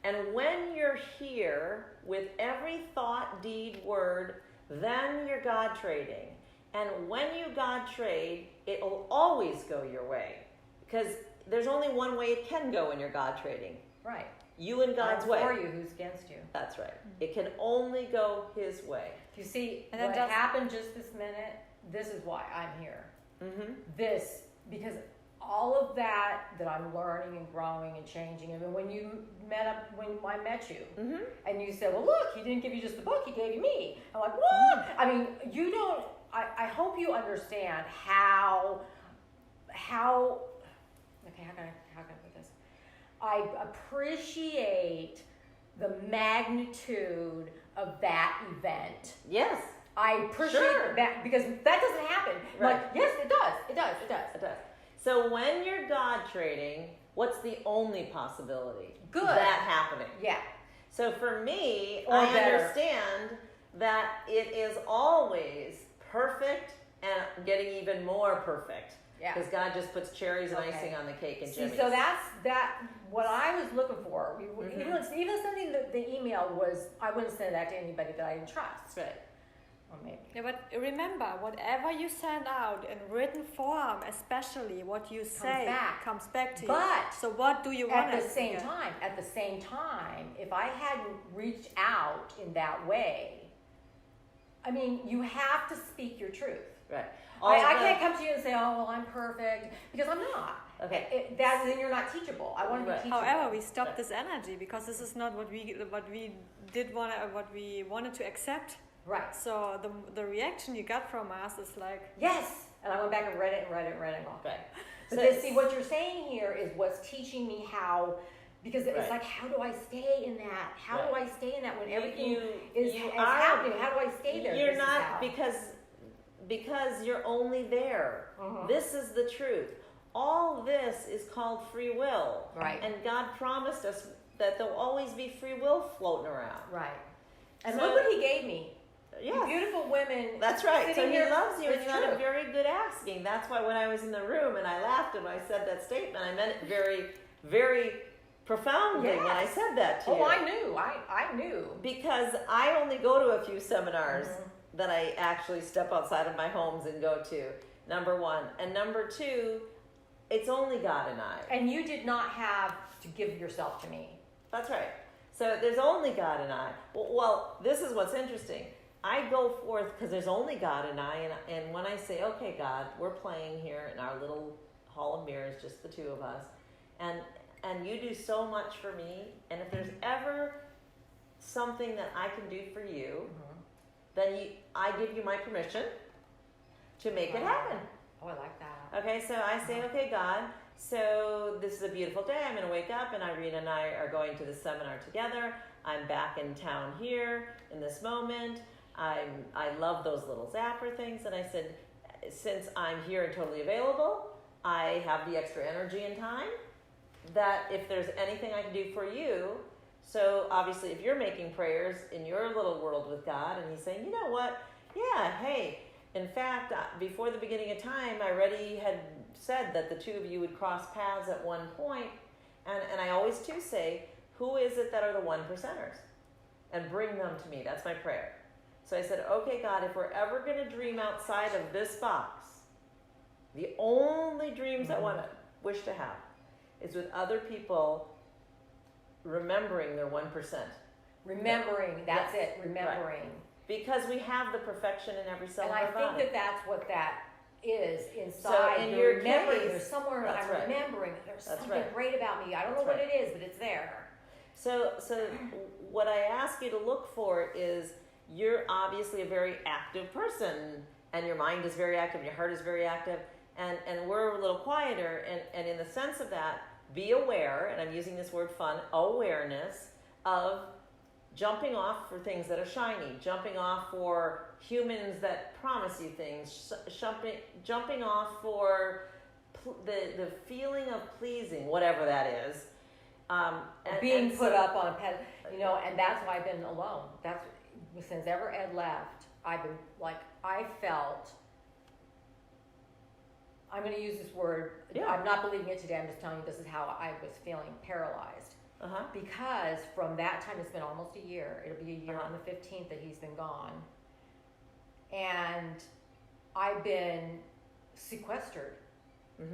And when you're here with every thought, deed, word, then you're God trading. And when you God trade, it will always go your way. Because there's only one way it can go when you're God trading.
Right.
You and God's way.
For you, who's against you.
That's right. It can only go his way.
You see, what happened just this minute, this is why I'm here. Because all of that I'm learning and growing and changing. I mean, when I met you, and you said, well, look, he didn't give you just the book, he gave you me. I'm like, what? I mean, you don't, I hope you understand how, okay, how can I put this? I appreciate the magnitude of that event.
Yes.
I appreciate that because that doesn't happen.
Right.
Like, yes, it does.
So when you're God trading, what's the only possibility?
Good.
That happening.
Yeah.
So for me,
Or
I
better.
understand that it is always perfect and getting even more perfect.
Yeah.
Because God just puts cherries and
Okay.
icing on the cake and
See,
jimmies.
so that's what I was looking for.
Mm-hmm.
Even sending the email was, I wouldn't send that to anybody that I didn't trust.
Right.
Or maybe.
Yeah, but remember, whatever you send out in written form, especially what you say, comes back to you.
But
so what do you want
at the same time, if I hadn't reached out in that way, I mean, you have to speak your truth.
Right.
I can't come to you and say, oh, well, I'm perfect, because I'm not.
Okay.
Then you're not teachable. I want to be teachable.
However, we stop this energy because this is not what we wanted to accept.
Right.
So the reaction you got from us is like,
yes. And I went back and read it.
Right.
So see, what you're saying here is what's teaching me how, because it's like, how do I stay in that? How do I stay in that when everything is happening? How do I stay there?
You're not, because you're only there.
Mm-hmm.
This is the truth. All this is called free will.
Right.
And God promised us that there'll always be free will floating around.
Right. And
So-
look what he gave me.
Yes.
Beautiful women.
That's right. So
sitting
he
here.
loves you, and
It's
you had
true.
a very good asking. That's why when I was in the room and I laughed and I said that statement, I meant it very, very profoundly when I said that to you.
Oh, I knew. I knew.
Because I only go to a few seminars that I actually step outside of my homes and go to, number one. And number two, it's only God and I.
And you did not have to give yourself to me.
That's right. So there's only God and I. Well, this is what's interesting. I go forth because there's only God and I, and when I say, okay, God, we're playing here in our little hall of mirrors, just the two of us, and you do so much for me, and if there's ever something that I can do for you, then I give you my permission to make it happen.
Oh, I like that.
Okay, so I say, okay, God, so this is a beautiful day. I'm going to wake up, and Irene and I are going to the seminar together. I'm back in town here in this moment. I love those little zapper things. And I said, since I'm here and totally available, I have the extra energy and time that if there's anything I can do for you. So obviously, if you're making prayers in your little world with God, and he's saying, you know what? Yeah, hey, in fact, before the beginning of time, I already had said that the two of you would cross paths at one point. And I always too say, who is it that are the 1%ers? And bring them to me. That's my prayer. So I said, okay, God, if we're ever going to dream outside of this box, the only dreams I wish to have is with other people remembering their 1%.
Remembering, that's it, remembering.
Right. Because we have the perfection in every cell
And
of our body.
I think that's what that is inside.
So in
You're
your
remembering,
case,
there's somewhere
that's
I'm
right.
remembering that there's
That's
something
right.
great about me. I don't know
That's
what it is, but it's there.
So what I ask you to look for is, you're obviously a very active person, and your mind is very active, and your heart is very active, and we're a little quieter, and in the sense of that, be aware, and I'm using this word fun, awareness of jumping off for things that are shiny, jumping off for humans that promise you things, jumping off for the feeling of pleasing, whatever that is.
Being put up on a pedestal, and that's why I've been alone. That's since ever Ed left, I've been like, I felt, I'm going to use this word, I'm not believing it today, I'm just telling you this is how I was feeling, paralyzed. Because from that time, it's been almost a year, it'll be a year on the 15th that he's been gone, and I've been sequestered.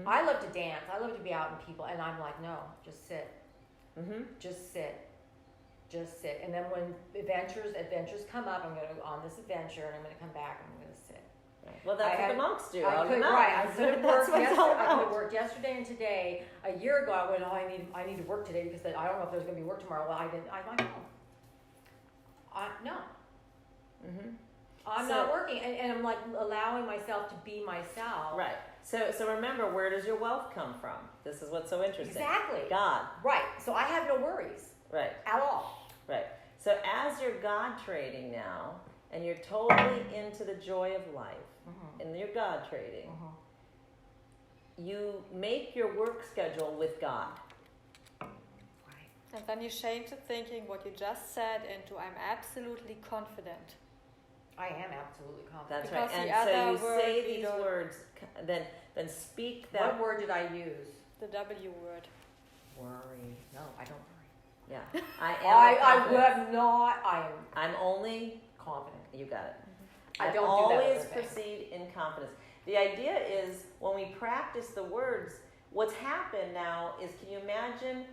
I love to dance, I love to be out in people, and I'm like, no, just sit. Just sit. Just sit. And then when adventures come up, I'm going to go on this adventure, and I'm going to come back, and I'm going to sit.
Right. Well, that's what the monks do.
I could work yesterday and today. A year ago, I went, I need to work today because I don't know if there's going to be work tomorrow. Well, I didn't. I'm like, no. I'm not working, and I'm like allowing myself to be myself.
Right. So remember, where does your wealth come from? This is what's so interesting.
Exactly.
God.
Right. So I have no worries.
Right.
At all.
Right. So as you're God trading now, and you're totally into the joy of life, and you're God trading, you make your work schedule with God.
And then you change the thinking, what you just said, into I'm absolutely confident.
I am absolutely confident.
That's
Because
right.
the
And
other
so you
word
say
we
these
don't-
words, then speak that.
What word did I use?
The W word.
Worry. No, I don't worry.
Yeah. I
I
am.
have not. I am
I'm only.
confident.
You got it.
I don't do that
always
other thing.
proceed in confidence. The idea is when we practice the words, what's happened now is, can you imagine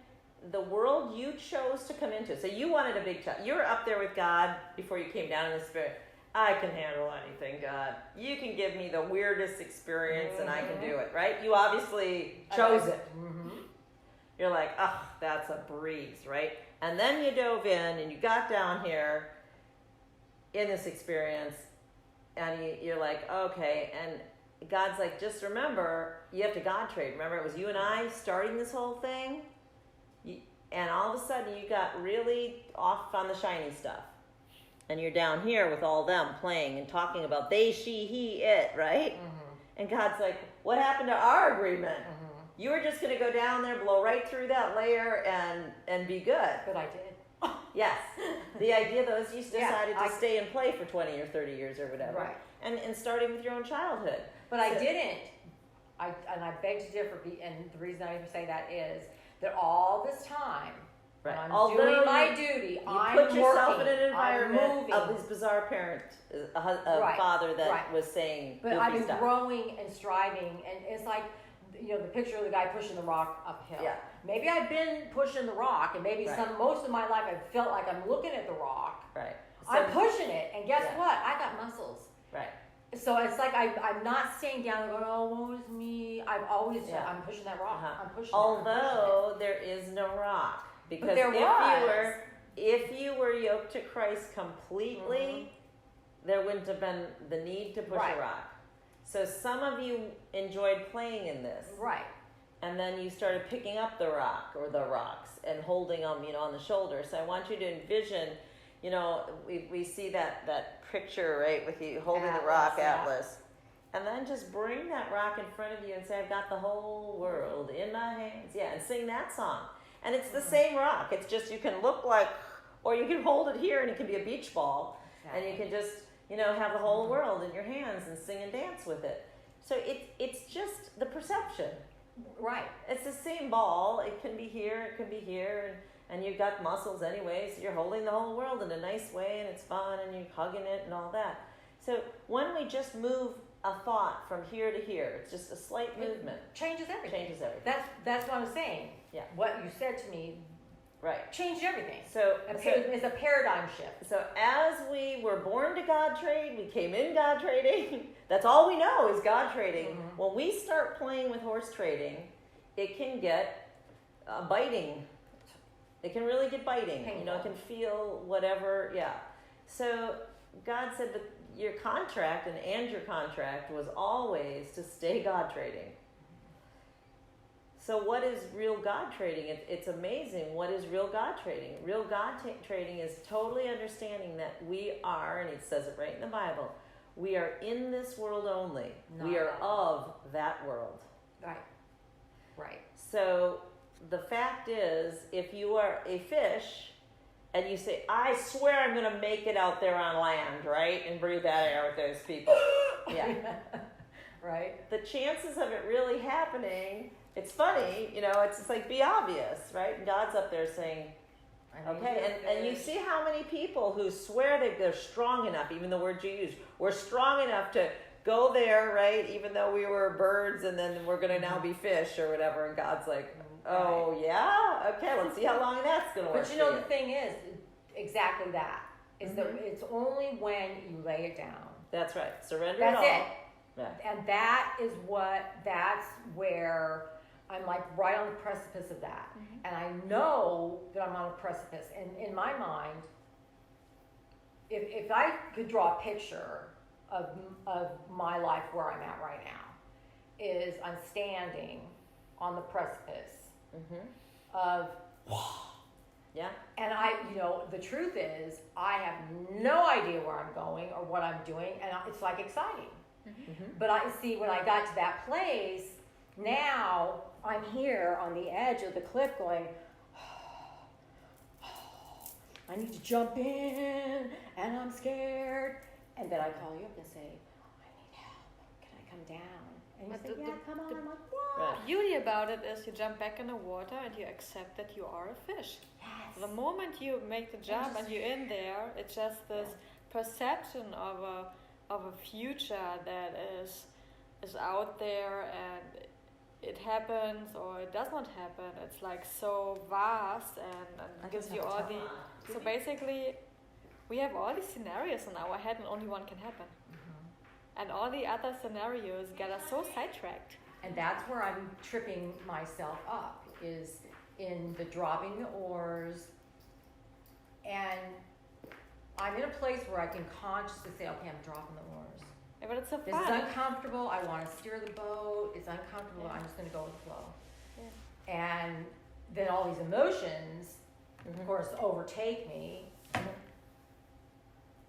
the world you chose to come into? So you wanted a big child. You were up there with God before you came down in the spirit. I can handle anything, God. You can give me the weirdest experience and I can do it, right? You obviously chose it.
Mm-hmm.
You're like, oh, that's a breeze, right? And then you dove in and you got down here in this experience and you're like, okay. And God's like, just remember, you have to God trade. Remember, it was you and I starting this whole thing. And all of a sudden you got really off on the shiny stuff. And you're down here with all them playing and talking about they, she, he, it, right?
Mm-hmm.
And God's like, what happened to our agreement?
Mm-hmm.
You were just going to go down there, blow right through that layer and be good.
But I did.
Yes. The idea, though, is you decided
I
to stay and play for 20 or 30 years or whatever.
Right.
And starting with your own childhood.
But I didn't. I beg to differ. And the reason I even say that is that all this time,
Right.
when I'm
Although
doing my duty,
you put yourself in an environment of this bizarre parent, a father that was saying
but
goofy
I've been
stuff.
growing and striving, and it's like, the picture of the guy pushing the rock uphill.
Yeah.
Maybe I've been pushing the rock, and maybe most of my life I've felt like I'm looking at the rock.
Right. So,
I'm pushing it, and guess
Yeah.
what? I got muscles.
Right.
So it's like I'm not staying down and going, oh, woe is me. I'm always I'm pushing that rock.
Uh-huh.
I'm pushing.
Although there is no rock, because
there
if you were yoked to Christ completely, there wouldn't have been the need to push a rock. So some of you enjoyed playing in this,
right?
And then you started picking up the rock or the rocks and holding them, on the shoulder. So I want you to envision, we see that picture, right, with you holding the rock, Atlas. And then just bring that rock in front of you and say, I've got the whole world in my hands. Yeah, and sing that song. And it's the same rock. It's just you can look like, or you can hold it here and it can be a beach ball. Exactly. And you can just, have the whole world in your hands and sing and dance with it. So it's just the perception.
Right.
It's the same ball. It can be here, it can be here. And you've got muscles anyway, so you're holding the whole world in a nice way and it's fun and you're hugging it and all that. So when we just move a thought from here to here, it's just a slight movement.
It changes everything. That's what I'm saying.
Yeah.
What you said to me,
right,
changed everything.
So
it's a paradigm shift.
So as we were born to God trade, we came in God trading. That's all we know is God trading. Mm-hmm. When we start playing with horse trading, it can get biting. It can really get biting.
Painful.
It can feel whatever. Yeah. So God said that your contract and your contract was always to stay God trading. So what is real God trading? It's amazing. What is real God trading? Real God trading is totally understanding that we are, and it says it right in the Bible, we are in this world only. We are of that world.
Right. Right.
So the fact is, if you are a fish and you say, I swear I'm going to make it out there on land, right? And breathe that air with those people. Yeah.
Right.
The chances of it really happening, it's funny, it's just like, be obvious, right? And God's up there saying, okay, and you see how many people who swear that they're strong enough, even the word you used, we're strong enough to go there, right? Even though we were birds and then we're going to now be fish or whatever. And God's like, oh, yeah? Okay, let's see how long that's going to work.
But the thing is, exactly that. Is that it's only when you lay it down.
That's right. Surrender
That's
it all.
it.
Yeah.
And that's where I'm like right on the precipice of that. Mm-hmm. And I know that I'm on a precipice. And in my mind, if I could draw a picture of my life where I'm at right now, is I'm standing on the precipice of,
yeah.
And the truth is, I have no idea where I'm going or what I'm doing, and it's like exciting. Mm-hmm. But I see when I got to that place, now I'm here on the edge of the cliff going, I need to jump in, and I'm scared. And then I call you up and say, I need help. Can I come down? And you say, come on. I'm like, what?
The beauty about it is you jump back in the water and you accept that you are a fish.
Yes.
The moment you make the jump and you're in there, it's just this perception of a future that is out there, and it happens or it does not happen. It's like so vast and gives you all the... So basically, we have all these scenarios in our head and only one can happen. Mm-hmm. And all the other scenarios get us so sidetracked.
And that's where I'm tripping myself up, is in the dropping the oars. And I'm in a place where I can consciously say, okay, I'm dropping the oars.
Yeah, but it's so fun.
This is uncomfortable. I want to steer the boat. It's uncomfortable. I'm just going to go with the flow. Yeah. And then all these emotions, of course, overtake me.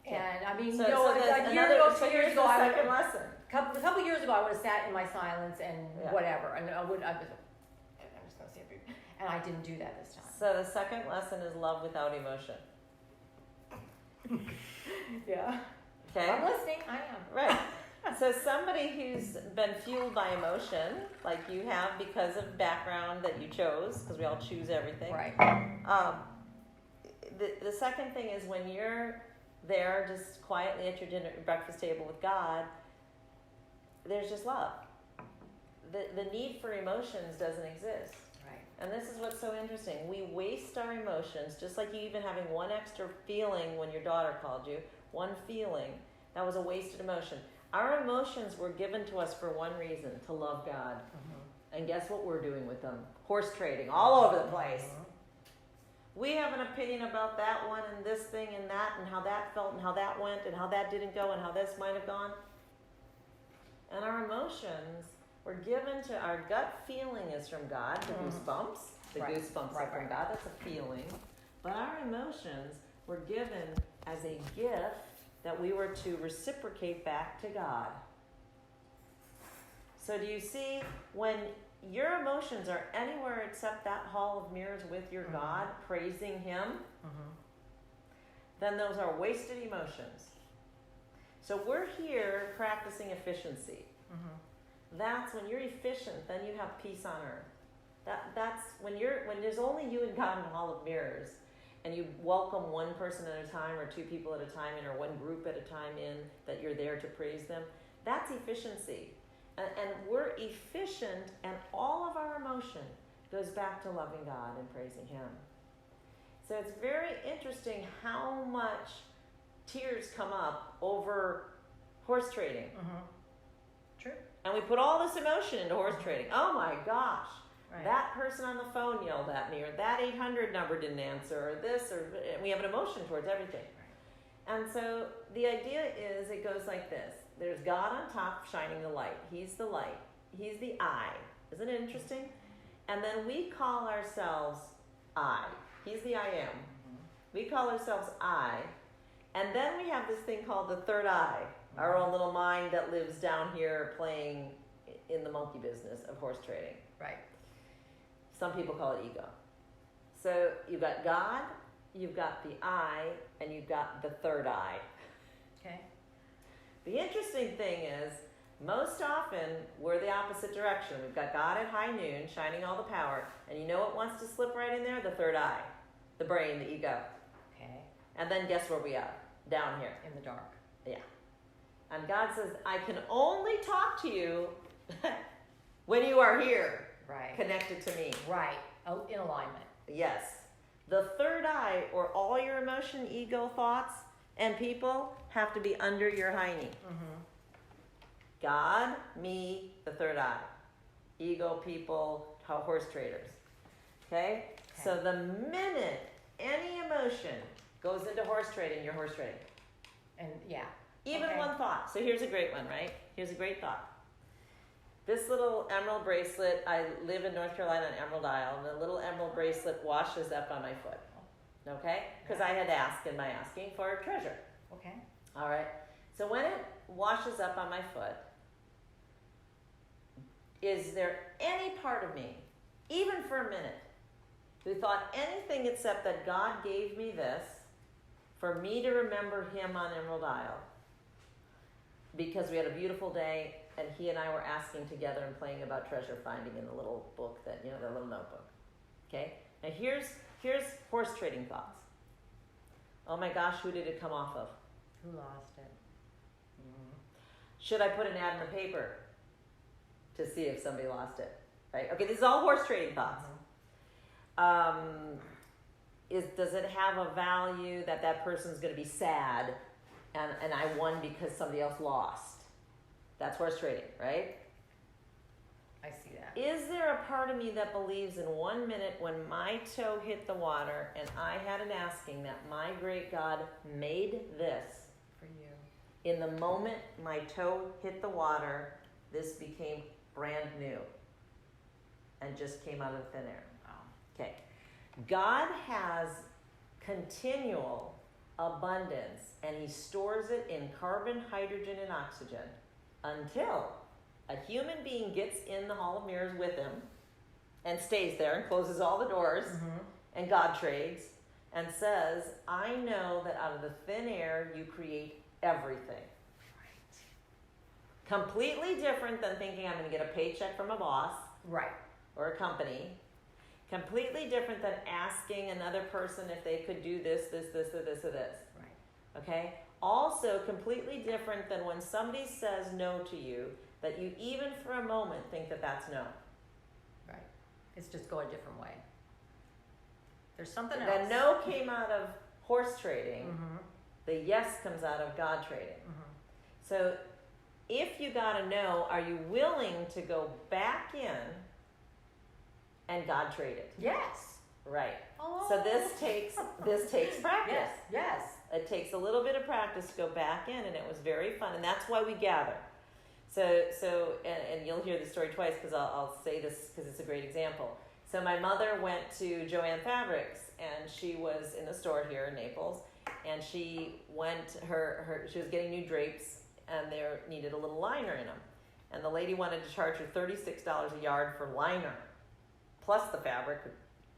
And I mean,
so
a year ago, 2 years ago,
a
couple years ago, I would have sat in my silence and whatever, and I'm just going to say it, and I didn't do that this time.
So the second lesson is love without emotion.
Yeah.
Okay.
I'm listening. I am.
Right. So somebody who's been fueled by emotion, like you have because of background that you chose, because we all choose everything.
Right.
The second thing is when you're there just quietly at your breakfast table with God, there's just love. The need for emotions doesn't exist.
Right.
And this is what's so interesting. We waste our emotions, just like you even having one extra feeling when your daughter called you, one feeling, that was a wasted emotion. Our emotions were given to us for one reason, to love God. Mm-hmm. And guess what we're doing with them? Horse trading all over the place. Mm-hmm. We have an opinion about that one and this thing and that and how that felt and how that went and how that didn't go and how this might have gone. And our emotions were given to, our gut feeling is from God, the goosebumps. The goosebumps are from God, that's a feeling. But our emotions were given as a gift that we were to reciprocate back to God. So do you see, when your emotions are anywhere except that hall of mirrors with your God, praising Him, then those are wasted emotions. So we're here practicing efficiency. That's when you're efficient, then you have peace on earth. That's when there's only you and God in a hall of mirrors, and you welcome one person at a time or two people at a time in, or one group at a time in, that you're there to praise them. That's efficiency. And we're efficient, and all of our emotion goes back to loving God and praising Him. So it's very interesting how much tears come up over horse trading.
True.
And we put all this emotion into horse trading. Oh my gosh, that person on the phone yelled at me, or that 800 number didn't answer, or this, or we have an emotion towards everything. And so the idea is, it goes like this. There's God on top shining the light. He's the light. He's the I. Isn't it interesting? And then we call ourselves I. He's the I am. We call ourselves I. And then we have this thing called the third eye, our own little mind that lives down here playing in the monkey business of horse trading.
Right.
Some people call it ego. So you've got God, you've got the I, and you've got the third eye.
Okay.
The interesting thing is, most often, we're the opposite direction. We've got God at high noon, shining all the power, and you know what wants to slip right in there? The third eye. The brain, the ego.
Okay.
And then guess where we are? Down here.
In the dark.
Yeah. And God says, I can only talk to you when you are here.
Right.
Connected to me.
Right. Oh, in alignment.
Yes. The third eye, or all your emotion, ego, thoughts, and people have to be under your hiney. God, me, the third eye. Ego, people, horse traders. Okay? So the minute any emotion goes into horse trading, you're horse trading.
And
Even one thought. So here's a great one, right? Here's a great thought. This little emerald bracelet, I live in North Carolina on Emerald Isle, and the little emerald bracelet washes up on my foot. Okay? Because I had asked in my asking for a treasure.
Okay.
All right. So when it washes up on my foot, is there any part of me, even for a minute, who thought anything except that God gave me this, for me to remember him on Emerald Isle, because we had a beautiful day, and he and I were asking together and playing about treasure finding in the little book that, the little notebook. Okay? Now here's horse trading thoughts. Oh my gosh, who did it come off of?
Who lost it?
Should I put an ad in the paper to see if somebody lost it? Right? Okay, this is all horse trading thoughts. Does it have a value that person's going to be sad and I won because somebody else lost? That's horse trading, right?
I see that.
Is there a part of me that believes in 1 minute when my toe hit the water and I had an asking that my great God made this?
For you.
In the moment my toe hit the water, this became brand new and just came out of thin air.
Wow.
Okay. God has continual abundance, and he stores it in carbon, hydrogen, and oxygen until a human being gets in the Hall of Mirrors with him and stays there and closes all the doors, and God trades and says, I know that out of the thin air you create everything.
Right.
Completely different than thinking I'm going to get a paycheck from a boss.
Right.
Or a company. Completely different than asking another person if they could do this, or this.
Right.
Okay? Also completely different than when somebody says no to you, that you even for a moment think that that's no.
Right. It's just go a different way. There's something else.
The no came out of horse trading. The yes comes out of God trading. So if you got a no, are you willing to go back in and God trade it?
Yes.
Right.
Oh.
So this takes practice.
Yes.
It takes a little bit of practice to go back in, and it was very fun, and that's why we gather. So you'll hear the story twice because I'll say this because it's a great example. So my mother went to Joanne Fabrics, and she was in the store here in Naples, and she she was getting new drapes, and they needed a little liner in them, and the lady wanted to charge her $36 a yard for liner, plus the fabric.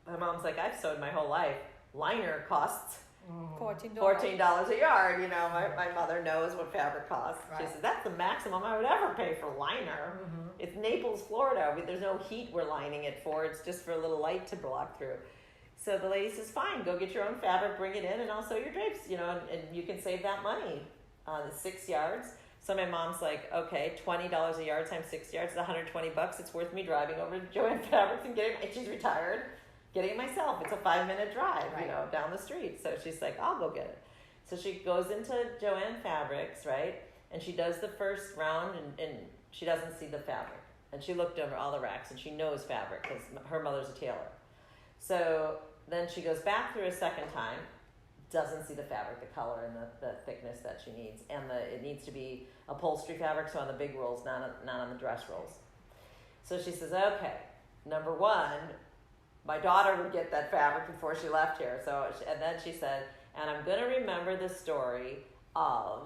My mom's like, I've sewed my whole life. Liner costs $14 a yard. My mother knows what fabric costs. Right. She says, that's the maximum I would ever pay for liner. It's Naples, Florida. There's no heat we're lining it for. It's just for a little light to block through. So the lady says, fine, go get your own fabric, bring it in, and I'll sew your drapes, and you can save that money. The 6 yards. So my mom's like, okay, $20 a yard times 6 yards is $120. It's worth me driving over to Joanne Fabrics and getting it. She's retired. Getting it myself. It's a 5-minute drive,
right.
Down the street. So she's like, I'll go get it. So she goes into Joanne Fabrics, right? And she does the first round, and she doesn't see the fabric. And she looked over all the racks, and she knows fabric because her mother's a tailor. So then she goes back through a second time, doesn't see the fabric, the color, and the thickness that she needs. And it needs to be upholstery fabric, so on the big rolls, not on the dress rolls. So she says, okay, number one, my daughter would get that fabric before she left here. And then she said, and I'm going to remember the story of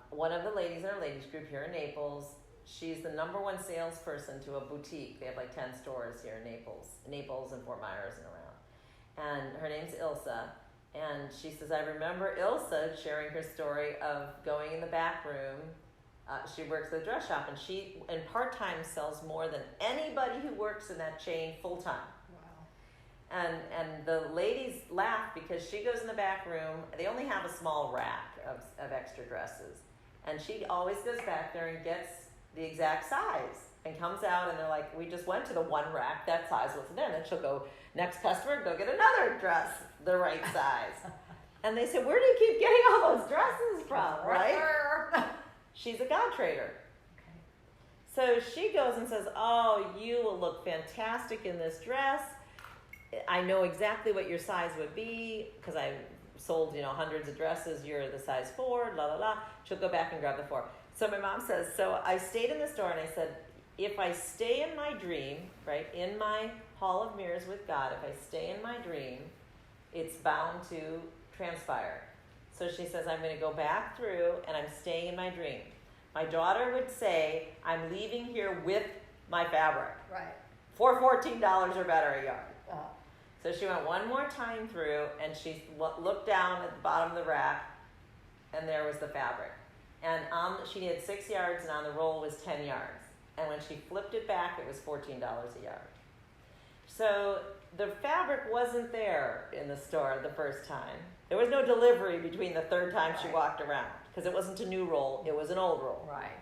one of the ladies in our ladies group here in Naples. She's the number one salesperson to a boutique. They have like 10 stores here in Naples and Fort Myers and around. And her name's Ilsa. And she says, I remember Ilsa sharing her story of going in the back room. She works at a dress shop, and she, in part-time, sells more than anybody who works in that chain full-time. Wow. And the ladies laugh because she goes in the back room. They only have a small rack of extra dresses. And she always goes back there and gets the exact size and comes out, and they're like, we just went to the one rack, that size wasn't there. And then she'll go, next customer, go get another dress the right size. And they say, where do you keep getting all those dresses from, right? She's a God trader.
Okay.
So she goes and says, oh, you will look fantastic in this dress. I know exactly what your size would be because I sold, hundreds of dresses. You're the size 4, la, la, la. She'll go back and grab the 4. So my mom says, so I stayed in the store and I said, if I stay in my dream, right, in my Hall of Mirrors with God, if I stay in my dream, it's bound to transpire. So she says, I'm going to go back through and I'm staying in my dream. My daughter would say, I'm leaving here with my fabric.
Right.
For $14 or better a yard. So she went one more time through, and she looked down at the bottom of the rack, and there was the fabric. And she needed 6 yards, and on the roll was 10 yards. And when she flipped it back, it was $14 a yard. So the fabric wasn't there in the store the first time. There was no delivery between the third time she walked around, because it wasn't a new roll, it was an old roll.
Right.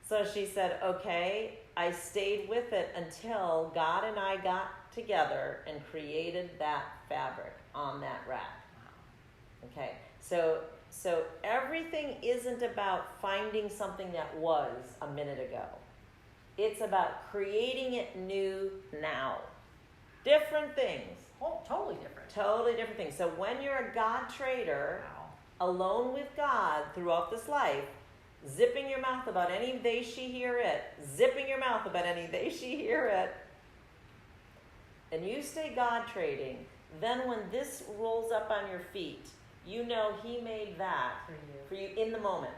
So she said, okay, I stayed with it until God and I got together and created that fabric on that rack. Okay, so everything isn't about finding something that was a minute ago. It's about creating it new now. Different things.
Oh, totally different.
Totally different things. So when you're a God trader, alone with God throughout this life, zipping your mouth about any they, she, hear it, zipping your mouth about any they, she, hear it, and you stay God trading, then when this rolls up on your feet, you know He made that for you in the moment.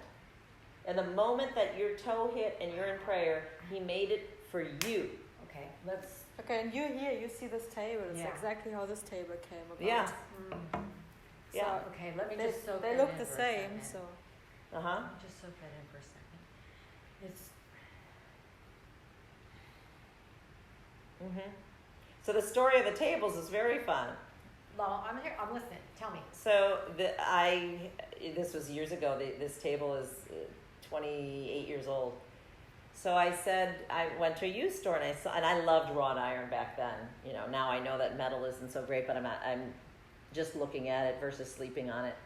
In the moment that your toe hit and you're in prayer, He made it for you.
Okay,
Okay, and you see this table. It's exactly how this table came about.
Yeah.
So
okay, let me just soak
they
that
look
in
the
for a
same,
second.
so.
Let me just soak that in for a second. It's
So the story of the tables is very fun.
well, I'm here. I'm listening. Tell me.
So this was years ago. This table is 28 years old. So I went to a used store and I loved wrought iron back then. You know, now I know that metal isn't so great, but I'm just looking at it versus sleeping on it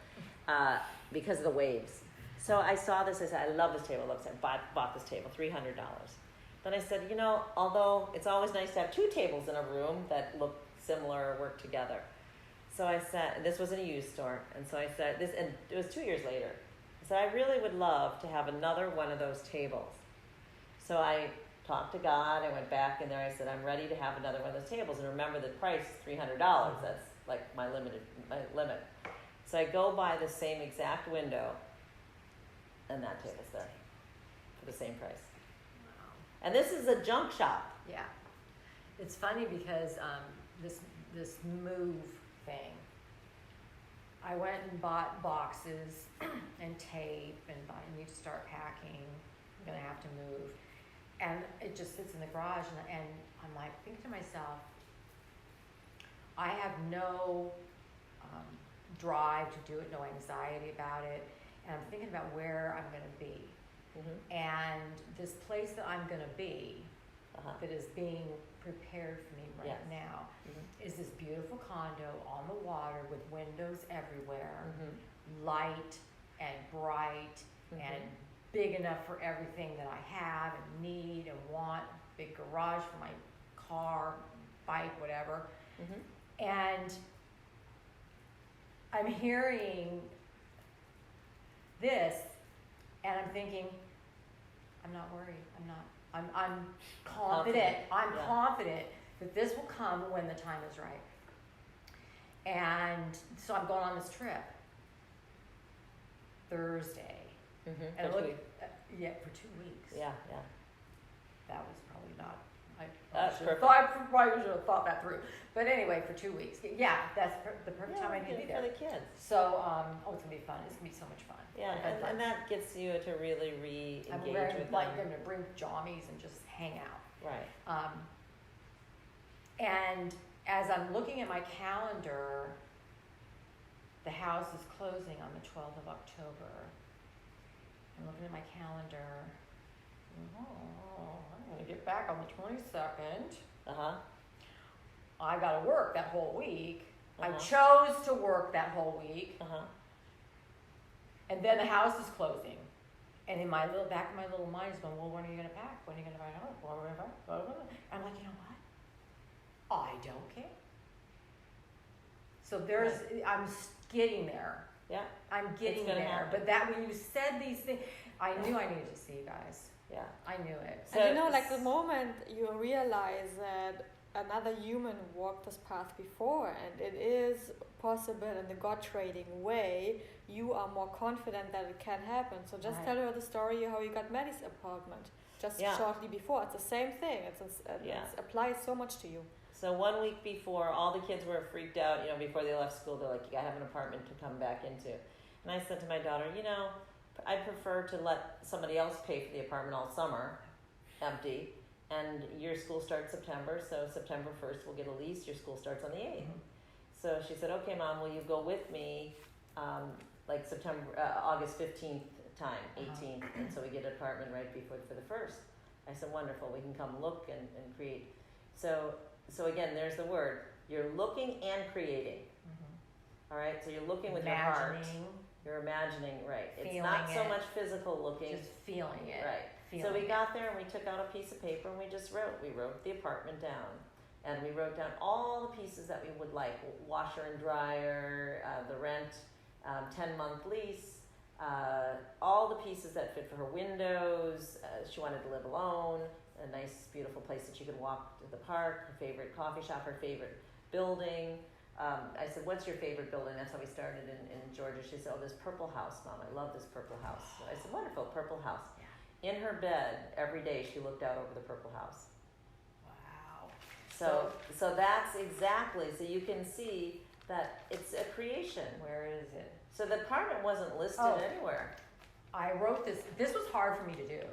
because of the waves. So I saw this. I said, I love this table. I bought this table, $300. Then I said, although it's always nice to have two tables in a room that look similar or work together. So I said, this was in a used store, and so I said this, and it was 2 years later. I said, I really would love to have another one of those tables. So I talked to God. I went back in there. I said, I'm ready to have another one of those tables. And remember, the price is $300. That's like my limit. So I go by the same exact window, and that table's there for the same price.
Wow.
And this is a junk shop.
Yeah, it's funny because this move thing. I went and bought boxes and tape and I need to start packing. I'm gonna have to move, and it just sits in the garage. And I'm like thinking to myself, I have no drive to do it, no anxiety about it, and I'm thinking about where I'm gonna be. And this place that I'm gonna be, that is being prepared for me right now, is this beautiful condo on the water with windows everywhere, light and bright and big enough for everything that I have and need and want, big garage for my car, bike, whatever. And I'm hearing this and I'm thinking, I'm not worried. I'm confident. I'm confident that this will come when the time is right. And so I'm going on this trip Thursday. And for 2 weeks. Yeah. That was probably not. I probably should have thought that through. But anyway, for 2 weeks. Yeah, that's the perfect time I need to be there.
For the kids.
So, it's gonna be fun. It's gonna be so much fun.
Yeah, and that gets you to really re-engage with them.
I'm gonna bring jammies and just hang out.
Right.
And as I'm looking at my calendar, the house is closing on the 12th of October. I'm looking at my calendar. I'm gonna get back on the 22nd. I gotta work that whole week. I chose to work that whole week. And then the house is closing. And in my little back of my little mind is going, well, when are you gonna pack? When are you gonna buy a house? I'm like, you know what? I don't care. So I'm getting there.
Yeah.
I'm getting there.
Happen.
But when you said these things, I knew I needed to see you guys.
Yeah.
I knew it.
So, and the moment you realize that another human walked this path before and it is possible in the God trading way, you are more confident that it can happen. So just tell her the story how you got Maddie's apartment just shortly before. It's the same thing. It applies so much to you.
So 1 week before, all the kids were freaked out, you know, before they left school. They're like, you gotta have an apartment to come back into. And I said to my daughter, you know, I prefer to let somebody else pay for the apartment all summer, empty, and your school starts September, so September 1st we'll get a lease, your school starts on the 8th. So she said, okay, Mom, will you go with me, like August 15th time, 18th, and so we get an apartment right for the 1st. I said, wonderful, we can come look and create. So again, there's the word. You're looking and creating. All right, so you're looking with your heart. You're imagining, right. It's not so much physical looking.
Just feeling it.
Right. So we got there and we took out a piece of paper and we just wrote. We wrote the apartment down. And we wrote down all the pieces that we would like. Washer and dryer, the rent, 10-month lease, all the pieces that fit for her windows. She wanted to live alone. A nice, beautiful place that she could walk to the park, her favorite coffee shop, her favorite building. I said, what's your favorite building? That's how we started in Georgia. She said, oh, this purple house, Mom. I love this purple house. So I said, wonderful, purple house. Yeah. In her bed, every day, she looked out over the purple house.
Wow.
So that's exactly, so you can see that it's a creation.
Where is it?
So the apartment wasn't listed anywhere.
I wrote this. This was hard for me to do.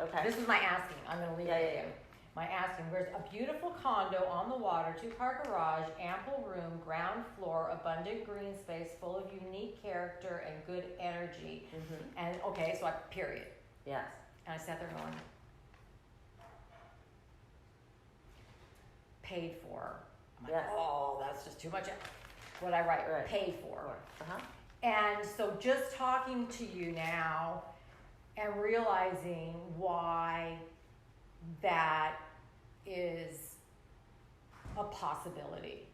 Okay.
This is my asking. I'm going to leave it with you. My asking. There's a beautiful condo on the water, 2-car garage, ample room, ground floor, abundant green space, full of unique character and good energy. And okay, so I period.
Yes.
And I sat there going, paid for. I'm like, oh, that's just too much. What I write,
right.
Paid for. And so just talking to you now and realizing why that is a possibility,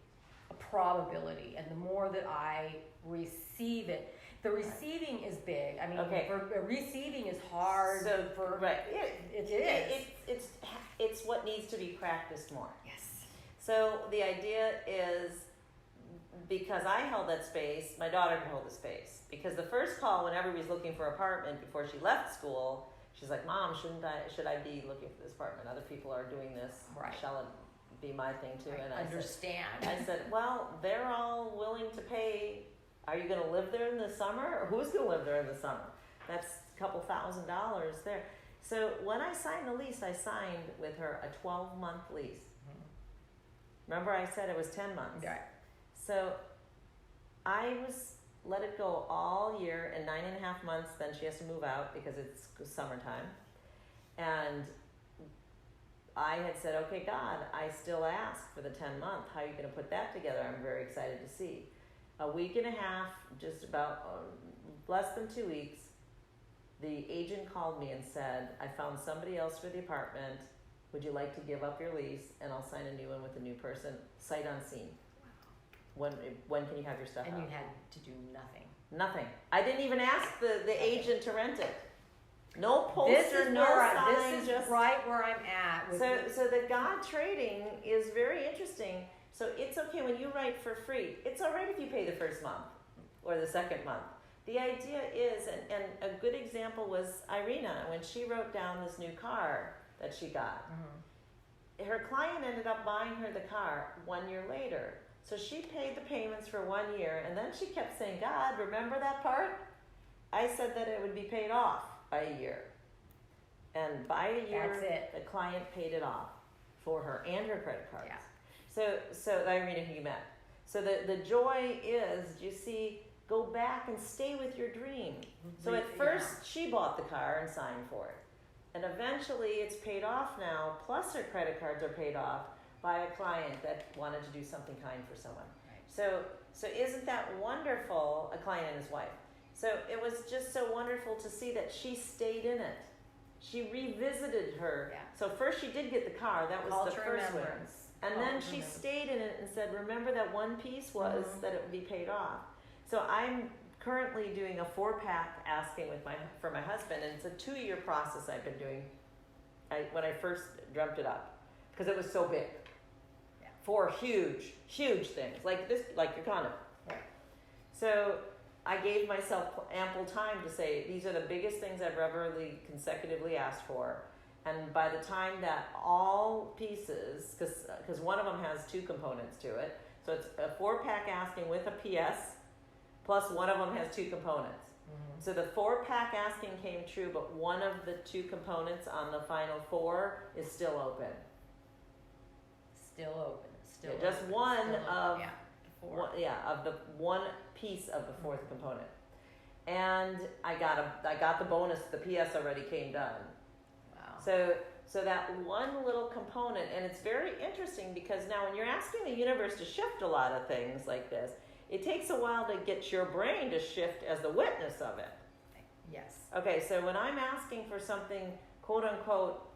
a probability, and the more that I receive it, the receiving is big. I mean, receiving is hard.
So right,
it is.
It's what needs to be practiced more.
Yes.
So the idea is, because I held that space, my daughter can hold the space. Because the first call, when everybody's looking for an apartment before she left school, she's like, Mom, should I be looking for this apartment? Other people are doing this.
Right.
Shall it be my thing too?
Right.
And
I
said, well, they're all willing to pay. Are you going to live there in the summer? Or who's going to live there in the summer? That's a couple $1,000 there. So when I signed the lease, I signed with her a 12-month lease. Remember I said it was 10 months?
Right.
So I let it go all year, and 9.5 months, then she has to move out because it's summertime. And I had said, okay, God, I still ask for the 10-month. How are you going to put that together? I'm very excited to see. A week and a half, just about less than 2 weeks, the agent called me and said, I found somebody else for the apartment. Would you like to give up your lease, and I'll sign a new one with a new person, sight unseen. When can you have your stuff out?
And you had to do nothing.
Nothing. I didn't even ask the agent to rent it. No poster, no sign.
This is right where I'm at.
So the God trading is very interesting. So it's okay when you write for free. It's all right if you pay the first month or the second month. The idea is, and a good example was Irina, when she wrote down this new car that she got. Her client ended up buying her the car 1 year later. So she paid the payments for 1 year, and then she kept saying, God, remember that part? I said that it would be paid off by a year. And by a year, the client paid it off for her and her credit cards. Yeah. So Irina, who you met. So the joy is, you see, go back and stay with your dream. So at first, she bought the car and signed for it. And eventually, it's paid off now, plus her credit cards are paid off by a client that wanted to do something kind for someone. Right. So isn't that wonderful, a client and his wife? So it was just so wonderful to see that she stayed in it. She revisited her. Yeah. So first she did get the car, that was the first one. And then she stayed in it and said, remember that one piece was that it would be paid off. So I'm currently doing a 4-pack asking for my husband, and it's a 2-year process I've been doing when I first dreamt it up, because it was so big. 4 huge things, like this, like your condo. Right. So I gave myself ample time to say, these are the biggest things I've ever consecutively asked for. And by the time that all pieces, because one of them has 2 components to it, so it's a 4-pack asking with a PS, plus one of them has 2 components. So the 4-pack asking came true, but one of the 2 components on the final 4 is still open.
Still open. Still
Yeah, just
open.
one
Still
of
open. Yeah,
of the one piece of the 4th component. And I got the bonus. The PS already came done.
Wow.
So that one little component, and it's very interesting because now when you're asking the universe to shift a lot of things like this, it takes a while to get your brain to shift as the witness of it.
Yes.
Okay, so when I'm asking for something, quote unquote,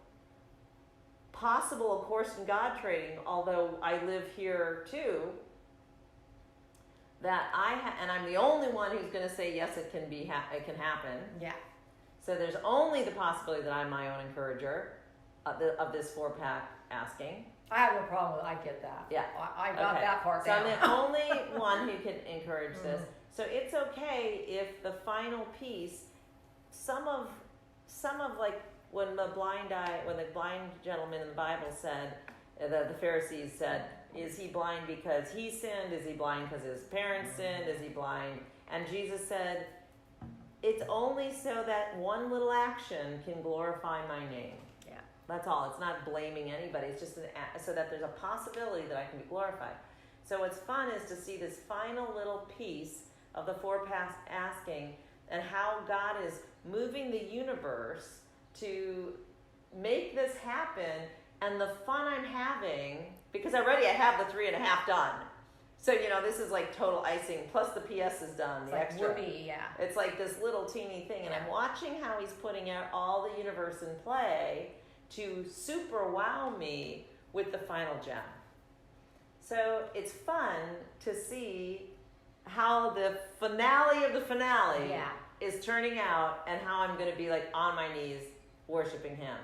possible, of course, in God trading, although I live here too, that and I'm the only one who's going to say yes, it can be, it can happen.
Yeah.
So there's only the possibility that I'm my own encourager of this 4-pack asking.
I have no problem with it. I get that.
Yeah.
I got that part
So
down.
I'm the only one who can encourage this. So it's okay if the final piece, some of like when the blind gentleman in the Bible said, the Pharisees said, is he blind because he sinned? Is he blind because his parents sinned? Is he blind? And Jesus said, it's only so that one little action can glorify my name.
Yeah.
That's all. It's not blaming anybody. It's just so that there's a possibility that I can be glorified. So what's fun is to see this final little piece of the 4-pack asking and how God is moving the universe to make this happen, and the fun I'm having, because already I have the 3.5 done. So, this is like total icing, plus the PS is done,
It's
the
like
extra.
whoopee, yeah.
It's like this little teeny thing, and I'm watching how he's putting out all the universe in play to super wow me with the final gem. So it's fun to see how the finale of the finale is turning out, and how I'm going to be like on my knees worshiping him.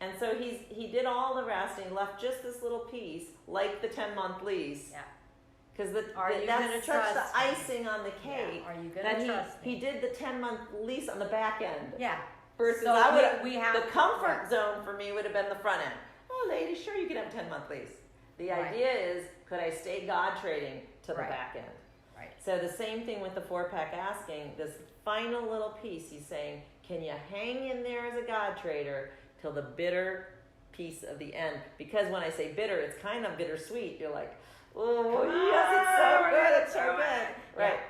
And so he did all the rest, and he left just this little piece, like the 10-month lease.
Yeah.
Because
such
that's the icing on the cake.
Yeah. Are you going to trust me?
He did the 10-month lease on the back end.
Yeah.
Versus
so
the comfort zone for me would have been the front end. Oh, lady, sure, you can have a 10-month lease. The idea is, could I stay God trading to the back end?
Right.
So the same thing with the 4-pack asking, this final little piece, he's saying, can you hang in there as a God trader till the bitter piece of the end? Because when I say bitter, it's kind of bittersweet. You're like, oh, yes, it's so good, it's so good. Right.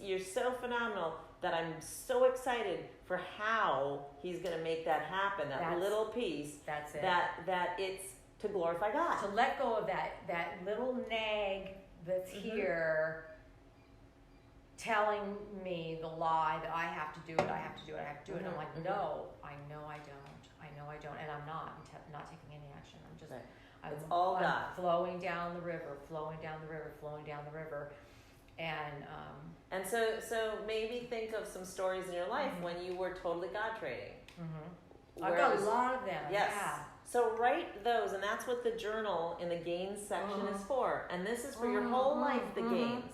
You're so phenomenal that I'm so excited for how he's going to make that happen, that little piece.
That's it.
That it's to glorify God.
To let go of that little nag that's here telling me the lie that I have to do it, I have to do it. And I'm like, no, I know I don't. And I'm not taking any action. I'm just,
it's all
I'm
God.
flowing down the river. And
so maybe think of some stories in your life when you were totally God trading.
I've got a lot of them.
Yes.
Yeah.
So write those, and that's what the journal in the gains section is for. And this is for your whole life, the gains.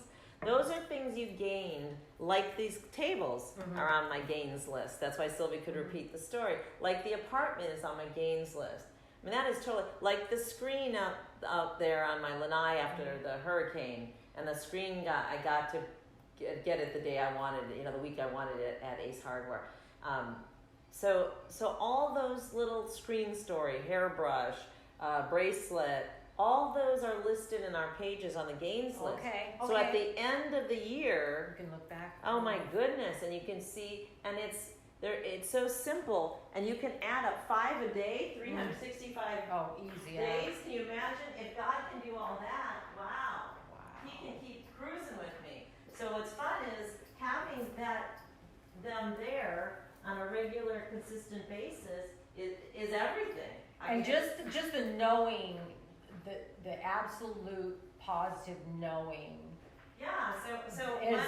Those are things you gained, like these tables are on my gains list. That's why Sylvie could repeat the story. Like the apartment is on my gains list. I mean, that is totally, like the screen up there on my lanai after the hurricane, and the screen I got to get it the day I wanted it, the week I wanted it at Ace Hardware. So all those little screen story, hairbrush, bracelet, all those are listed in our pages on the gains list.
Okay.
So at the end of the year,
you can look back.
Oh my goodness, and you can see, and it's so simple, and you can add up 5 a day, 365
easy
days. Can you imagine if God can do all that? Wow. He can keep cruising with me. So what's fun is having them there on a regular, consistent basis is everything.
And just the knowing, the absolute positive knowing.
Yeah. So when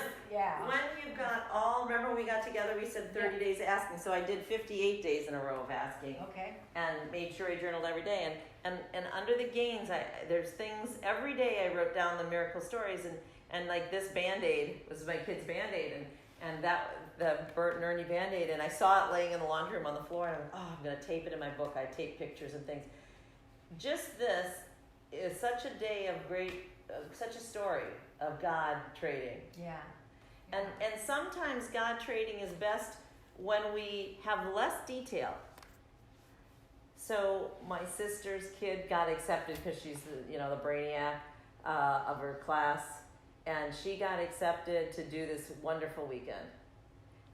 you've got remember when we got together, we said 30 days asking. So I did 58 days in a row of asking.
Okay.
And made sure I journaled every day. And under the gains, there's things every day I wrote down the miracle stories, and like this Band-Aid was my kid's Band-Aid, and the Bert and Ernie Band-Aid, and I saw it laying in the laundry room on the floor, and I'm like, oh, I'm going to tape it in my book. I tape pictures and things. Just this is such a day of such a story of God trading.
Yeah.
And sometimes God trading is best when we have less detail. So my sister's kid got accepted because she's the brainiac of her class, and she got accepted to do this wonderful weekend.